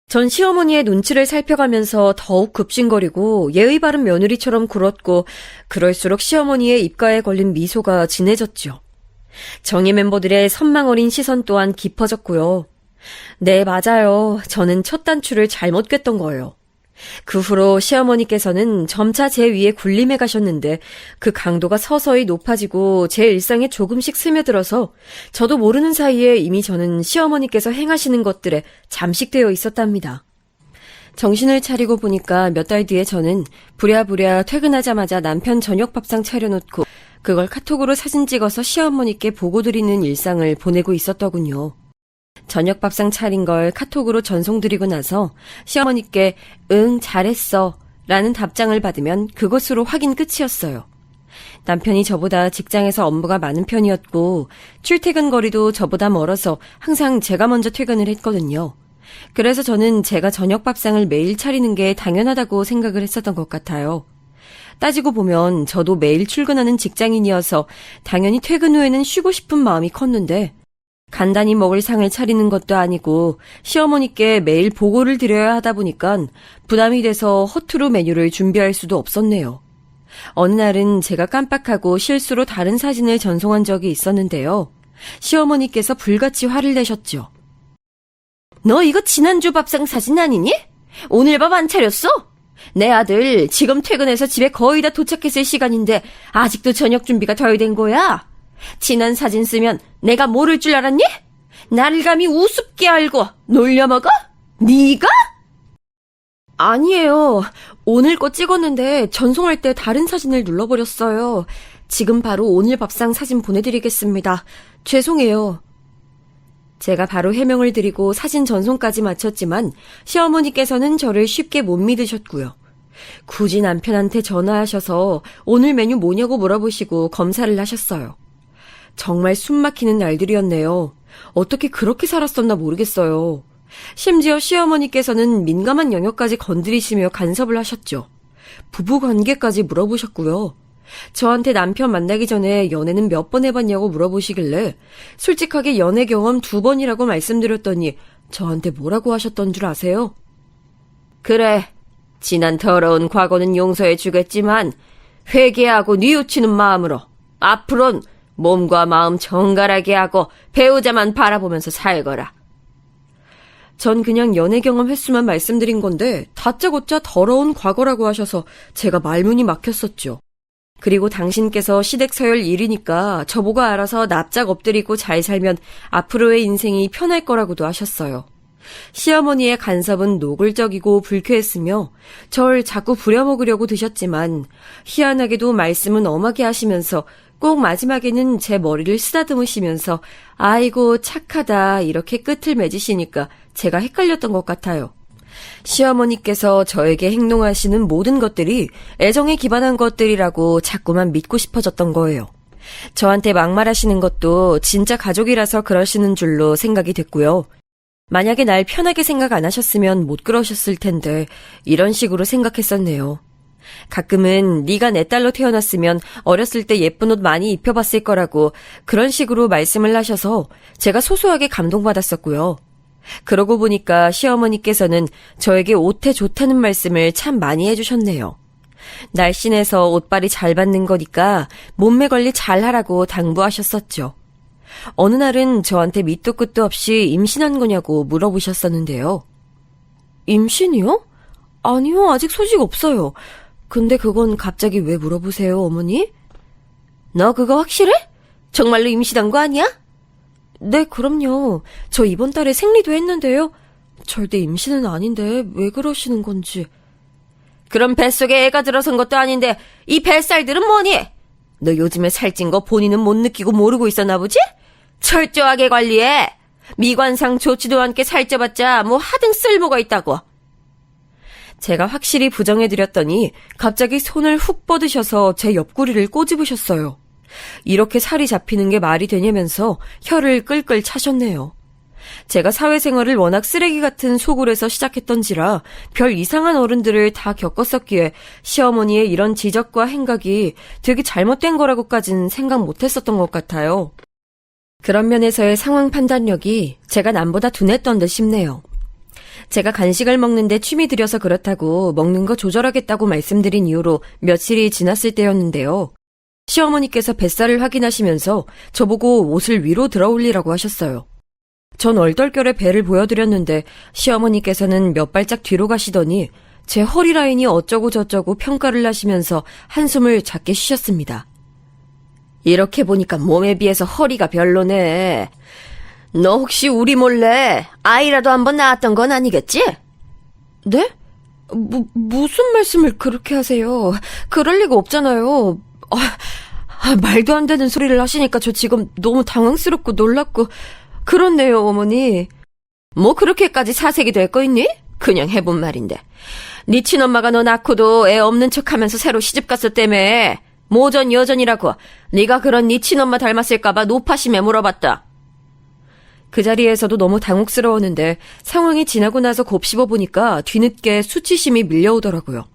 전 시어머니의 눈치를 살펴가면서 더욱 급신거리고 예의 바른 며느리처럼 굴었고 그럴수록 시어머니의 입가에 걸린 미소가 진해졌죠. 정예 멤버들의 선망 어린 시선 또한 깊어졌고요. 네, 맞아요. 저는 첫 단추를 잘못 꿰던 거예요. 그 후로 시어머니께서는 점차 제 위에 군림해 가셨는데 그 강도가 서서히 높아지고 제 일상에 조금씩 스며들어서 저도 모르는 사이에 이미 저는 시어머니께서 행하시는 것들에 잠식되어 있었답니다. 정신을 차리고 보니까 몇 달 뒤에 저는 부랴부랴 퇴근하자마자 남편 저녁 밥상 차려놓고 그걸 카톡으로 사진 찍어서 시어머니께 보고드리는 일상을 보내고 있었더군요. 저녁 밥상 차린 걸 카톡으로 전송드리고 나서 시어머니께 응 잘했어 라는 답장을 받으면 그것으로 확인 끝이었어요. 남편이 저보다 직장에서 업무가 많은 편이었고 출퇴근 거리도 저보다 멀어서 항상 제가 먼저 퇴근을 했거든요. 그래서 저는 제가 저녁 밥상을 매일 차리는 게 당연하다고 생각을 했었던 것 같아요. 따지고 보면 저도 매일 출근하는 직장인이어서 당연히 퇴근 후에는 쉬고 싶은 마음이 컸는데 간단히 먹을 상을 차리는 것도 아니고 시어머니께 매일 보고를 드려야 하다 보니까 부담이 돼서 허투루 메뉴를 준비할 수도 없었네요. 어느 날은 제가 깜빡하고 실수로 다른 사진을 전송한 적이 있었는데요. 시어머니께서 불같이 화를 내셨죠. 너 이거 지난주 밥상 사진 아니니? 오늘 밥 안 차렸어? 내 아들 지금 퇴근해서 집에 거의 다 도착했을 시간인데 아직도 저녁 준비가 덜 된 거야? 지난 사진 쓰면 내가 모를 줄 알았니? 나를 감히 우습게 알고 놀려먹어? 네가? 아니에요. 오늘 거 찍었는데 전송할 때 다른 사진을 눌러버렸어요. 지금 바로 오늘 밥상 사진 보내드리겠습니다. 죄송해요. 제가 바로 해명을 드리고 사진 전송까지 마쳤지만 시어머니께서는 저를 쉽게 못 믿으셨고요. 굳이 남편한테 전화하셔서 오늘 메뉴 뭐냐고 물어보시고 검사를 하셨어요. 정말 숨막히는 날들이었네요. 어떻게 그렇게 살았었나 모르겠어요. 심지어 시어머니께서는 민감한 영역까지 건드리시며 간섭을 하셨죠. 부부관계까지 물어보셨고요. 저한테 남편 만나기 전에 연애는 몇 번 해봤냐고 물어보시길래 솔직하게 연애 경험 2번이라고 말씀드렸더니 저한테 뭐라고 하셨던 줄 아세요? 그래, 지난 더러운 과거는 용서해 주겠지만 회개하고 뉘우치는 마음으로 앞으론 몸과 마음 정갈하게 하고 배우자만 바라보면서 살거라. 전 그냥 연애 경험 횟수만 말씀드린 건데 다짜고짜 더러운 과거라고 하셔서 제가 말문이 막혔었죠. 그리고 당신께서 시댁 서열 1위니까 저보고 알아서 납작 엎드리고 잘 살면 앞으로의 인생이 편할 거라고도 하셨어요. 시어머니의 간섭은 노골적이고 불쾌했으며 절 자꾸 부려먹으려고 드셨지만 희한하게도 말씀은 엄하게 하시면서 꼭 마지막에는 제 머리를 쓰다듬으시면서 아이고 착하다 이렇게 끝을 맺으시니까 제가 헷갈렸던 것 같아요. 시어머니께서 저에게 행동하시는 모든 것들이 애정에 기반한 것들이라고 자꾸만 믿고 싶어졌던 거예요. 저한테 막말하시는 것도 진짜 가족이라서 그러시는 줄로 생각이 됐고요. 만약에 날 편하게 생각 안 하셨으면 못 그러셨을 텐데 이런 식으로 생각했었네요. 가끔은 네가 내 딸로 태어났으면 어렸을 때 예쁜 옷 많이 입혀봤을 거라고 그런 식으로 말씀을 하셔서 제가 소소하게 감동받았었고요. 그러고 보니까 시어머니께서는 저에게 옷에 좋다는 말씀을 참 많이 해주셨네요. 날씬해서 옷빨이 잘 받는 거니까 몸매 관리 잘하라고 당부하셨었죠. 어느 날은 저한테 밑도 끝도 없이 임신한 거냐고 물어보셨었는데요. 임신이요? 아니요, 아직 소식 없어요. 근데 그건 갑자기 왜 물어보세요, 어머니? 너 그거 확실해? 정말로 임신한 거 아니야? 네, 그럼요. 저 이번 달에 생리도 했는데요. 절대 임신은 아닌데 왜 그러시는 건지. 그럼 뱃속에 애가 들어선 것도 아닌데 이 뱃살들은 뭐니? 너 요즘에 살찐 거 본인은 못 느끼고 모르고 있었나 보지? 철저하게 관리해. 미관상 좋지도 않게 살쪄봤자 뭐 하등 쓸모가 있다고. 제가 확실히 부정해드렸더니 갑자기 손을 훅 뻗으셔서 제 옆구리를 꼬집으셨어요. 이렇게 살이 잡히는 게 말이 되냐면서 혀를 끌끌 차셨네요. 제가 사회생활을 워낙 쓰레기 같은 소굴에서 시작했던지라 별 이상한 어른들을 다 겪었었기에 시어머니의 이런 지적과 행각이 되게 잘못된 거라고까진 생각 못했었던 것 같아요. 그런 면에서의 상황 판단력이 제가 남보다 둔했던 듯 싶네요. 제가 간식을 먹는데 취미 들여서 그렇다고 먹는 거 조절하겠다고 말씀드린 이후로 며칠이 지났을 때였는데요. 시어머니께서 뱃살을 확인하시면서 저보고 옷을 위로 들어올리라고 하셨어요. 전 얼떨결에 배를 보여드렸는데 시어머니께서는 몇 발짝 뒤로 가시더니 제 허리 라인이 어쩌고 저쩌고 평가를 하시면서 한숨을 작게 쉬셨습니다. 이렇게 보니까 몸에 비해서 허리가 별로네. 너 혹시 우리 몰래 아이라도 한번 낳았던 건 아니겠지? 네? 무슨 말씀을 그렇게 하세요? 그럴 리가 없잖아요. 말도 안 되는 소리를 하시니까 저 지금 너무 당황스럽고 놀랍고 그렇네요, 어머니. 뭐 그렇게까지 사색이 될 거 있니? 그냥 해본 말인데. 네 친엄마가 너 낳고도 애 없는 척하면서 새로 시집갔을 때문에 모전 여전이라고 네가 그런 네 친엄마 닮았을까봐 노파심에 물어봤다. 그 자리에서도 너무 당혹스러웠는데 상황이 지나고 나서 곱씹어 보니까 뒤늦게 수치심이 밀려오더라고요.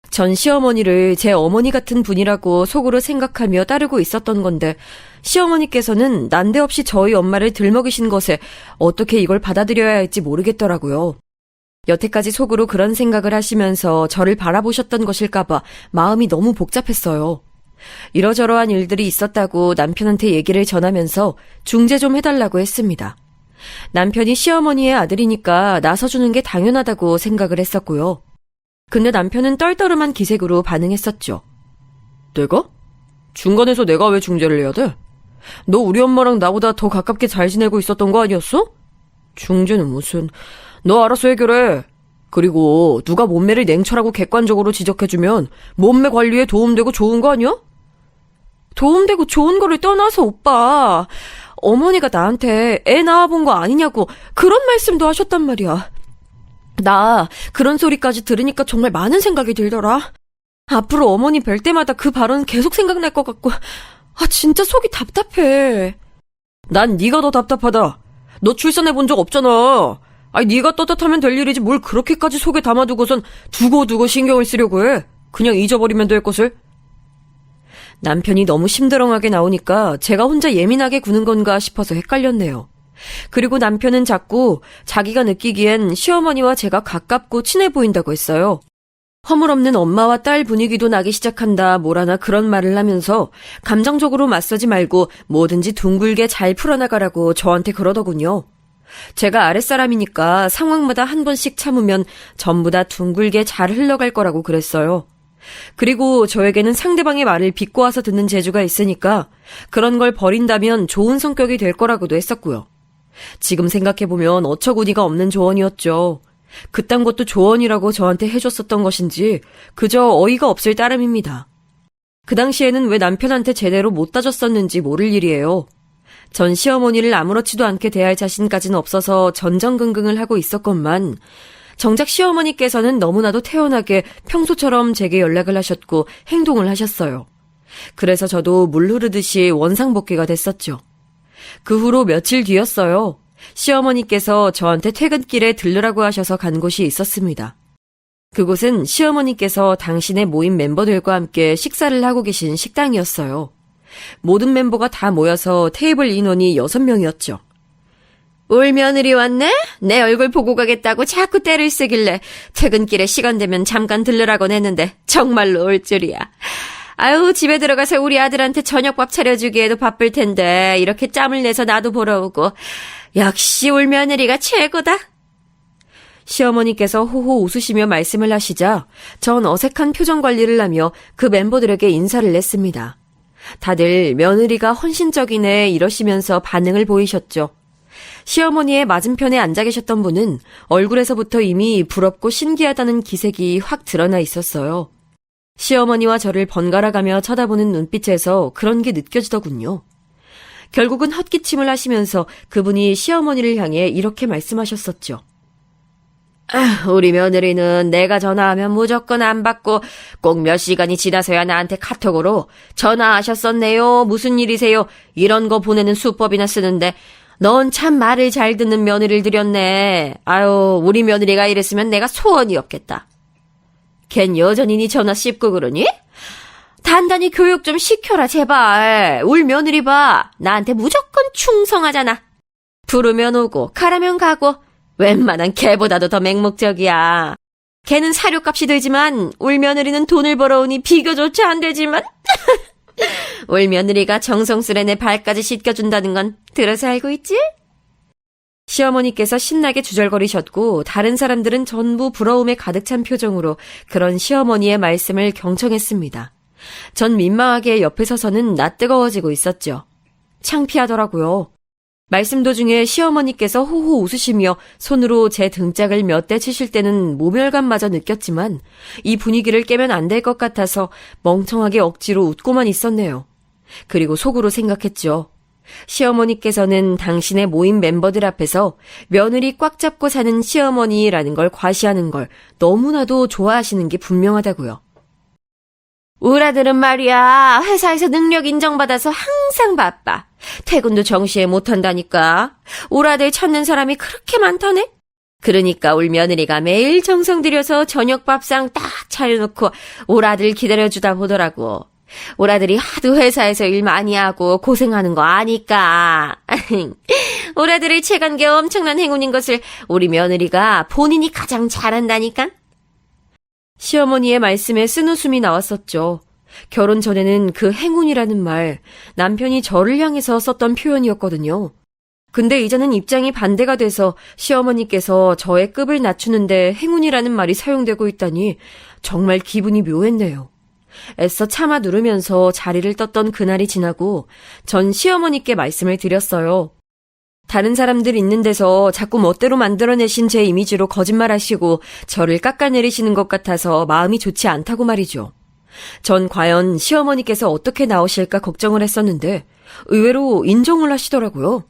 전 시어머니를 제 어머니 같은 분이라고 속으로 생각하며 따르고 있었던 건데 시어머니께서는 난데없이 저희 엄마를 들먹이신 것에 어떻게 이걸 받아들여야 할지 모르겠더라고요. 여태까지 속으로 그런 생각을 하시면서 저를 바라보셨던 것일까봐 마음이 너무 복잡했어요. 이러저러한 일들이 있었다고 남편한테 얘기를 전하면서 중재 좀 해달라고 했습니다. 남편이 시어머니의 아들이니까 나서주는 게 당연하다고 생각을 했었고요. 근데 남편은 떨떠름한 기색으로 반응했었죠. 내가? 중간에서 내가 왜 중재를 해야 돼? 너 우리 엄마랑 나보다 더 가깝게 잘 지내고 있었던 거 아니었어? 중재는 무슨... 너 알아서 해결해. 그리고 누가 몸매를 냉철하고 객관적으로 지적해주면 몸매 관리에 도움되고 좋은 거 아니야? 도움되고 좋은 거를 떠나서 오빠, 어머니가 나한테 애 낳아본 거 아니냐고 그런 말씀도 하셨단 말이야. 나 그런 소리까지 들으니까 정말 많은 생각이 들더라. 앞으로 어머니 뵐 때마다 그 발언 계속 생각날 것 같고 진짜 속이 답답해. 난 네가 더 답답하다. 너 출산해본 적 없잖아. 네가 떳떳하면 될 일이지 뭘 그렇게까지 속에 담아두고선 두고두고 신경을 쓰려고 해. 그냥 잊어버리면 될 것을. 남편이 너무 심드렁하게 나오니까 제가 혼자 예민하게 구는 건가 싶어서 헷갈렸네요. 그리고 남편은 자꾸 자기가 느끼기엔 시어머니와 제가 가깝고 친해 보인다고 했어요. 허물없는 엄마와 딸 분위기도 나기 시작한다 뭐라나 그런 말을 하면서 감정적으로 맞서지 말고 뭐든지 둥글게 잘 풀어나가라고 저한테 그러더군요. 제가 아랫사람이니까 상황마다 한 번씩 참으면 전부 다 둥글게 잘 흘러갈 거라고 그랬어요. 그리고 저에게는 상대방의 말을 비꼬아서 듣는 재주가 있으니까 그런 걸 버린다면 좋은 성격이 될 거라고도 했었고요. 지금 생각해보면 어처구니가 없는 조언이었죠. 그딴 것도 조언이라고 저한테 해줬었던 것인지 그저 어이가 없을 따름입니다. 그 당시에는 왜 남편한테 제대로 못 따졌었는지 모를 일이에요. 전 시어머니를 아무렇지도 않게 대할 자신까지는 없어서 전전긍긍을 하고 있었건만 정작 시어머니께서는 너무나도 태연하게 평소처럼 제게 연락을 하셨고 행동을 하셨어요. 그래서 저도 물 흐르듯이 원상복귀가 됐었죠. 그 후로 며칠 뒤였어요. 시어머니께서 저한테 퇴근길에 들르라고 하셔서 간 곳이 있었습니다. 그곳은 시어머니께서 당신의 모임 멤버들과 함께 식사를 하고 계신 식당이었어요. 모든 멤버가 다 모여서 테이블 인원이 6명이었죠. 올 며느리 왔네? 내 얼굴 보고 가겠다고 자꾸 떼를 쓰길래 퇴근길에 시간 되면 잠깐 들르라곤 했는데 정말로 올 줄이야. 집에 들어가서 우리 아들한테 저녁밥 차려주기에도 바쁠 텐데 이렇게 짬을 내서 나도 보러 오고. 역시 올 며느리가 최고다. 시어머니께서 호호 웃으시며 말씀을 하시자 전 어색한 표정 관리를 하며 그 멤버들에게 인사를 냈습니다. 다들 며느리가 헌신적이네 이러시면서 반응을 보이셨죠. 시어머니의 맞은편에 앉아 계셨던 분은 얼굴에서부터 이미 부럽고 신기하다는 기색이 확 드러나 있었어요. 시어머니와 저를 번갈아가며 쳐다보는 눈빛에서 그런 게 느껴지더군요. 결국은 헛기침을 하시면서 그분이 시어머니를 향해 이렇게 말씀하셨었죠. 우리 며느리는 내가 전화하면 무조건 안 받고 꼭 몇 시간이 지나서야 나한테 카톡으로 전화하셨었네요. 무슨 일이세요? 이런 거 보내는 수법이나 쓰는데 넌 참 말을 잘 듣는 며느리를 들였네. 우리 며느리가 이랬으면 내가 소원이 없겠다. 걘 여전히 네 전화 씹고 그러니? 단단히 교육 좀 시켜라 제발. 울 며느리 봐. 나한테 무조건 충성하잖아. 부르면 오고 가라면 가고 웬만한 개보다도 더 맹목적이야. 걔는 사료값이 들지만 울 며느리는 돈을 벌어오니 비교조차 안 되지만 울 며느리가 정성스레 내 발까지 씻겨준다는 건 들어서 알고 있지? 시어머니께서 신나게 주절거리셨고 다른 사람들은 전부 부러움에 가득 찬 표정으로 그런 시어머니의 말씀을 경청했습니다. 전 민망하게 옆에 서서는 낯뜨거워지고 있었죠. 창피하더라고요. 말씀 도중에 시어머니께서 호호 웃으시며 손으로 제 등짝을 몇 대 치실 때는 모멸감마저 느꼈지만 이 분위기를 깨면 안 될 것 같아서 멍청하게 억지로 웃고만 있었네요. 그리고 속으로 생각했죠. 시어머니께서는 당신의 모임 멤버들 앞에서 며느리 꽉 잡고 사는 시어머니라는 걸 과시하는 걸 너무나도 좋아하시는 게 분명하다고요. 우리 아들은 말이야, 회사에서 능력 인정받아서 항상 바빠. 퇴근도 정시에 못한다니까. 우리 아들 찾는 사람이 그렇게 많다네? 그러니까 울 며느리가 매일 정성 들여서 저녁 밥상 딱 차려놓고 우리 아들 기다려주다 보더라고. 우리 아들이 하도 회사에서 일 많이 하고 고생하는 거 아니까. 우리 아들을 채간 게 엄청난 행운인 것을 우리 며느리가 본인이 가장 잘한다니까. 시어머니의 말씀에 쓴웃음이 나왔었죠. 결혼 전에는 그 행운이라는 말, 남편이 저를 향해서 썼던 표현이었거든요. 근데 이제는 입장이 반대가 돼서 시어머니께서 저의 급을 낮추는데 행운이라는 말이 사용되고 있다니 정말 기분이 묘했네요. 애써 참아 누르면서 자리를 떴던 그날이 지나고 전 시어머니께 말씀을 드렸어요. 다른 사람들 있는 데서 자꾸 멋대로 만들어내신 제 이미지로 거짓말하시고 저를 깎아내리시는 것 같아서 마음이 좋지 않다고 말이죠. 전 과연 시어머니께서 어떻게 나오실까 걱정을 했었는데 의외로 인정을 하시더라고요.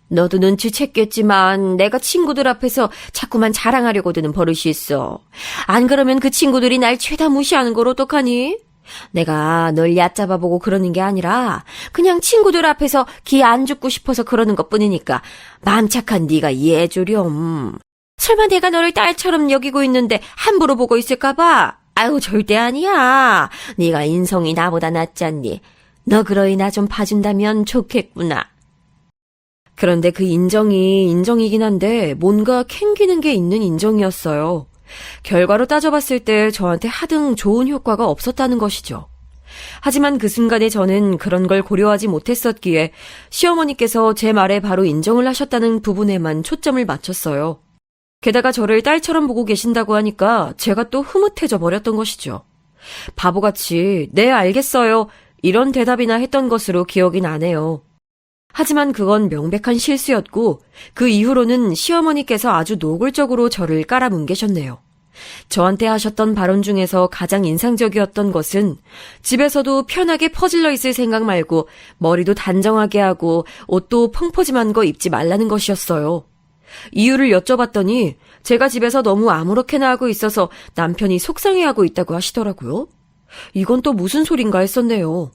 너도 눈치챘겠지만 내가 친구들 앞에서 자꾸만 자랑하려고 드는 버릇이 있어. 안 그러면 그 친구들이 날 죄다 무시하는 걸 어떡하니? 내가 널 얕잡아보고 그러는 게 아니라 그냥 친구들 앞에서 기 안 죽고 싶어서 그러는 것뿐이니까 마음 착한 네가 이해해 주렴. 설마 내가 너를 딸처럼 여기고 있는데 함부로 보고 있을까 봐? 아유, 절대 아니야. 네가 인성이 나보다 낫잖니. 너 그러니 나 좀 봐준다면 좋겠구나. 그런데 그 인정이 인정이긴 한데 뭔가 캥기는 게 있는 인정이었어요. 결과로 따져봤을 때 저한테 하등 좋은 효과가 없었다는 것이죠. 하지만 그 순간에 저는 그런 걸 고려하지 못했었기에 시어머니께서 제 말에 바로 인정을 하셨다는 부분에만 초점을 맞췄어요. 게다가 저를 딸처럼 보고 계신다고 하니까 제가 또 흐뭇해져 버렸던 것이죠. 바보같이 네 알겠어요 이런 대답이나 했던 것으로 기억이 나네요. 하지만 그건 명백한 실수였고 그 이후로는 시어머니께서 아주 노골적으로 저를 깔아뭉개셨네요. 저한테 하셨던 발언 중에서 가장 인상적이었던 것은 집에서도 편하게 퍼질러 있을 생각 말고 머리도 단정하게 하고 옷도 펑퍼짐한 거 입지 말라는 것이었어요. 이유를 여쭤봤더니 제가 집에서 너무 아무렇게나 하고 있어서 남편이 속상해하고 있다고 하시더라고요. 이건 또 무슨 소린가 했었네요.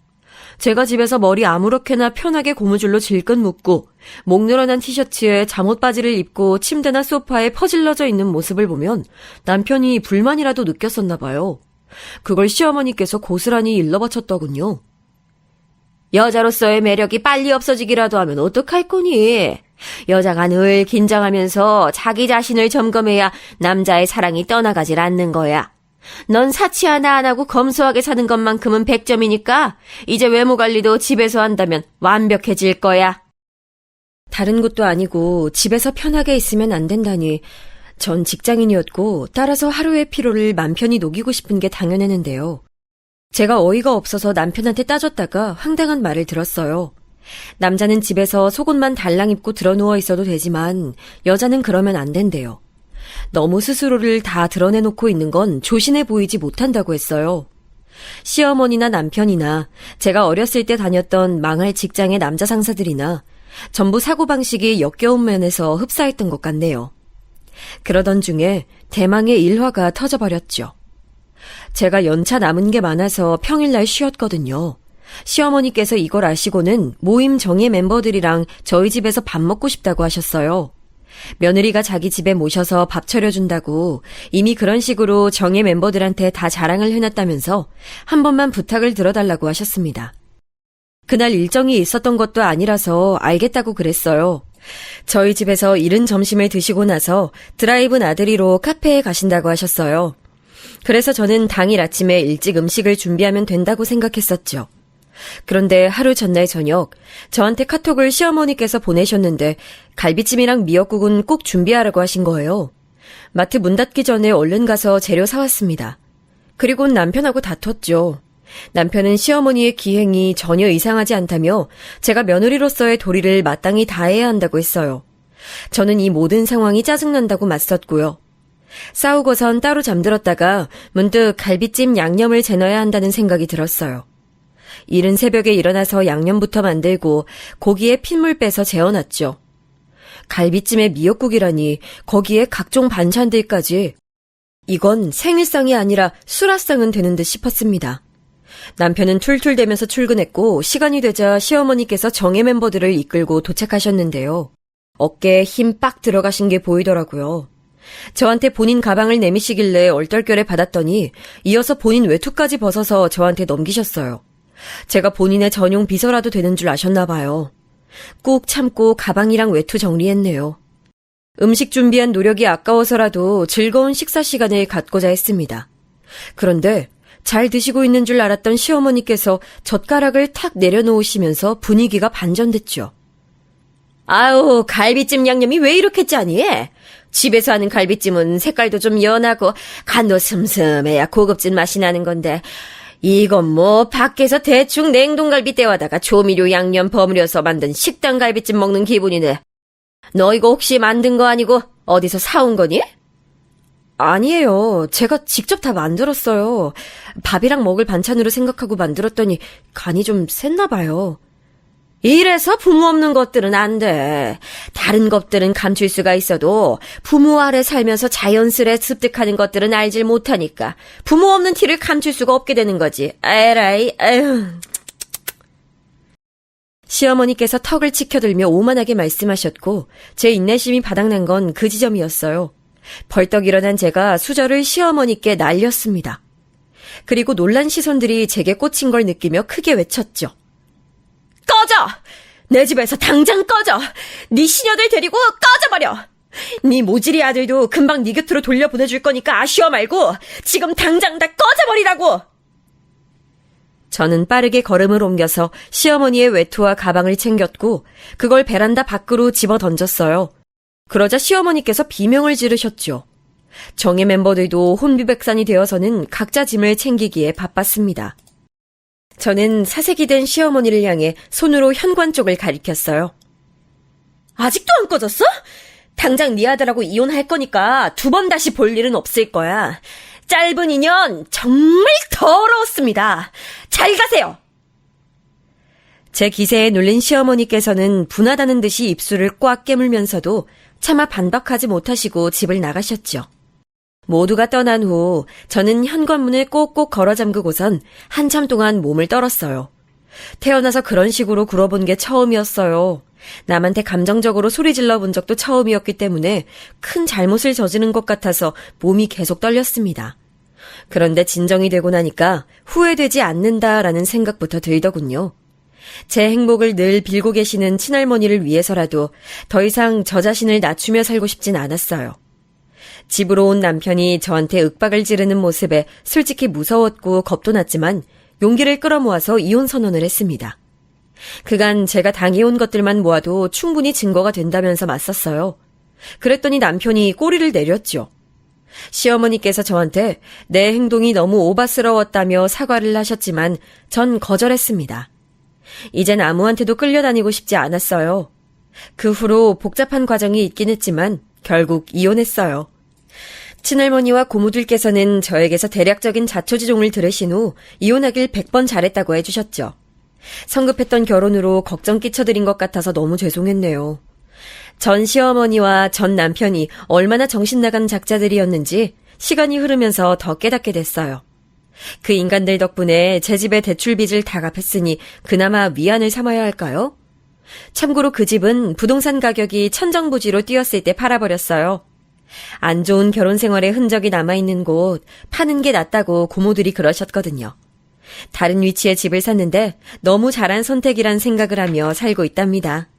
제가 집에서 머리 아무렇게나 편하게 고무줄로 질끈 묶고 목 늘어난 티셔츠에 잠옷 바지를 입고 침대나 소파에 퍼질러져 있는 모습을 보면 남편이 불만이라도 느꼈었나 봐요. 그걸 시어머니께서 고스란히 일러바쳤더군요. 여자로서의 매력이 빨리 없어지기라도 하면 어떡할 거니? 여자가 늘 긴장하면서 자기 자신을 점검해야 남자의 사랑이 떠나가질 않는 거야. 넌 사치 하나 안 하고 검소하게 사는 것만큼은 100점이니까 이제 외모 관리도 집에서 한다면 완벽해질 거야. 다른 곳도 아니고 집에서 편하게 있으면 안 된다니 전 직장인이었고 따라서 하루의 피로를 맘 편히 녹이고 싶은 게 당연했는데요. 제가 어이가 없어서 남편한테 따졌다가 황당한 말을 들었어요. 남자는 집에서 속옷만 달랑 입고 드러누워 있어도 되지만 여자는 그러면 안 된대요. 너무 스스로를 다 드러내놓고 있는 건 조신해 보이지 못한다고 했어요. 시어머니나 남편이나 제가 어렸을 때 다녔던 망할 직장의 남자 상사들이나 전부 사고방식이 역겨운 면에서 흡사했던 것 같네요. 그러던 중에 대망의 일화가 터져버렸죠. 제가 연차 남은 게 많아서 평일날 쉬었거든요. 시어머니께서 이걸 아시고는 모임 정예 멤버들이랑 저희 집에서 밥 먹고 싶다고 하셨어요. 며느리가 자기 집에 모셔서 밥 차려준다고 이미 그런 식으로 정예 멤버들한테 다 자랑을 해놨다면서 한 번만 부탁을 들어달라고 하셨습니다. 그날 일정이 있었던 것도 아니라서 알겠다고 그랬어요. 저희 집에서 이른 점심을 드시고 나서 드라이브 나들이로 카페에 가신다고 하셨어요. 그래서 저는 당일 아침에 일찍 음식을 준비하면 된다고 생각했었죠. 그런데 하루 전날 저녁 저한테 카톡을 시어머니께서 보내셨는데 갈비찜이랑 미역국은 꼭 준비하라고 하신 거예요. 마트 문 닫기 전에 얼른 가서 재료 사왔습니다. 그리고 남편하고 다퉜죠. 남편은 시어머니의 기행이 전혀 이상하지 않다며 제가 며느리로서의 도리를 마땅히 다해야 한다고 했어요. 저는 이 모든 상황이 짜증난다고 맞섰고요. 싸우고선 따로 잠들었다가 문득 갈비찜 양념을 재넣어야 한다는 생각이 들었어요. 이른 새벽에 일어나서 양념부터 만들고 고기에 핏물 빼서 재워놨죠. 갈비찜에 미역국이라니 거기에 각종 반찬들까지. 이건 생일상이 아니라 수라상은 되는 듯 싶었습니다. 남편은 툴툴대면서 출근했고 시간이 되자 시어머니께서 정예 멤버들을 이끌고 도착하셨는데요. 어깨에 힘 빡 들어가신 게 보이더라고요. 저한테 본인 가방을 내미시길래 얼떨결에 받았더니 이어서 본인 외투까지 벗어서 저한테 넘기셨어요. 제가 본인의 전용 비서라도 되는 줄 아셨나 봐요. 꾹 참고 가방이랑 외투 정리했네요. 음식 준비한 노력이 아까워서라도 즐거운 식사 시간을 갖고자 했습니다. 그런데 잘 드시고 있는 줄 알았던 시어머니께서 젓가락을 탁 내려놓으시면서 분위기가 반전됐죠. 아우, 갈비찜 양념이 왜 이렇게 짜니? 집에서 하는 갈비찜은 색깔도 좀 연하고 간도 슴슴해야 고급진 맛이 나는 건데 이건 뭐 밖에서 대충 냉동갈비 떼와다가 조미료 양념 버무려서 만든 식당 갈비찜 먹는 기분이네. 너 이거 혹시 만든 거 아니고 어디서 사온 거니? 아니에요. 제가 직접 다 만들었어요. 밥이랑 먹을 반찬으로 생각하고 만들었더니 간이 좀 셌나 봐요. 이래서 부모 없는 것들은 안 돼. 다른 것들은 감출 수가 있어도 부모 아래 살면서 자연스레 습득하는 것들은 알질 못하니까 부모 없는 티를 감출 수가 없게 되는 거지. 에라이, 에휴. 시어머니께서 턱을 치켜들며 오만하게 말씀하셨고 제 인내심이 바닥난 건 그 지점이었어요. 벌떡 일어난 제가 수저를 시어머니께 날렸습니다. 그리고 놀란 시선들이 제게 꽂힌 걸 느끼며 크게 외쳤죠. 꺼져! 내 집에서 당장 꺼져! 네 시녀들 데리고 꺼져버려! 네 모질이 아들도 금방 네 곁으로 돌려보내줄 거니까 아쉬워 말고 지금 당장 다 꺼져버리라고! 저는 빠르게 걸음을 옮겨서 시어머니의 외투와 가방을 챙겼고 그걸 베란다 밖으로 집어 던졌어요. 그러자 시어머니께서 비명을 지르셨죠. 정예 멤버들도 혼비백산이 되어서는 각자 짐을 챙기기에 바빴습니다. 저는 사색이 된 시어머니를 향해 손으로 현관 쪽을 가리켰어요. 아직도 안 꺼졌어? 당장 네 아들하고 이혼할 거니까 두 번 다시 볼 일은 없을 거야. 짧은 인연 정말 더러웠습니다. 잘 가세요. 제 기세에 눌린 시어머니께서는 분하다는 듯이 입술을 꽉 깨물면서도 차마 반박하지 못하시고 집을 나가셨죠. 모두가 떠난 후 저는 현관문을 꼭꼭 걸어 잠그고선 한참 동안 몸을 떨었어요. 태어나서 그런 식으로 굴어본 게 처음이었어요. 남한테 감정적으로 소리 질러본 적도 처음이었기 때문에 큰 잘못을 저지른 것 같아서 몸이 계속 떨렸습니다. 그런데 진정이 되고 나니까 후회되지 않는다라는 생각부터 들더군요. 제 행복을 늘 빌고 계시는 친할머니를 위해서라도 더 이상 저 자신을 낮추며 살고 싶진 않았어요. 집으로 온 남편이 저한테 윽박을 지르는 모습에 솔직히 무서웠고 겁도 났지만 용기를 끌어모아서 이혼 선언을 했습니다. 그간 제가 당해온 것들만 모아도 충분히 증거가 된다면서 맞섰어요. 그랬더니 남편이 꼬리를 내렸죠. 시어머니께서 저한테 내 행동이 너무 오바스러웠다며 사과를 하셨지만 전 거절했습니다. 이젠 아무한테도 끌려다니고 싶지 않았어요. 그 후로 복잡한 과정이 있긴 했지만 결국 이혼했어요. 친할머니와 고모들께서는 저에게서 대략적인 자초지종을 들으신 후 이혼하길 100번 잘했다고 해주셨죠. 성급했던 결혼으로 걱정 끼쳐드린 것 같아서 너무 죄송했네요. 전 시어머니와 전 남편이 얼마나 정신나간 작자들이었는지 시간이 흐르면서 더 깨닫게 됐어요. 그 인간들 덕분에 제 집의 대출빚을 다 갚았으니 그나마 위안을 삼아야 할까요? 참고로 그 집은 부동산 가격이 천정부지로 뛰었을 때 팔아버렸어요. 안 좋은 결혼 생활의 흔적이 남아있는 곳 파는 게 낫다고 고모들이 그러셨거든요. 다른 위치에 집을 샀는데 너무 잘한 선택이란 생각을 하며 살고 있답니다.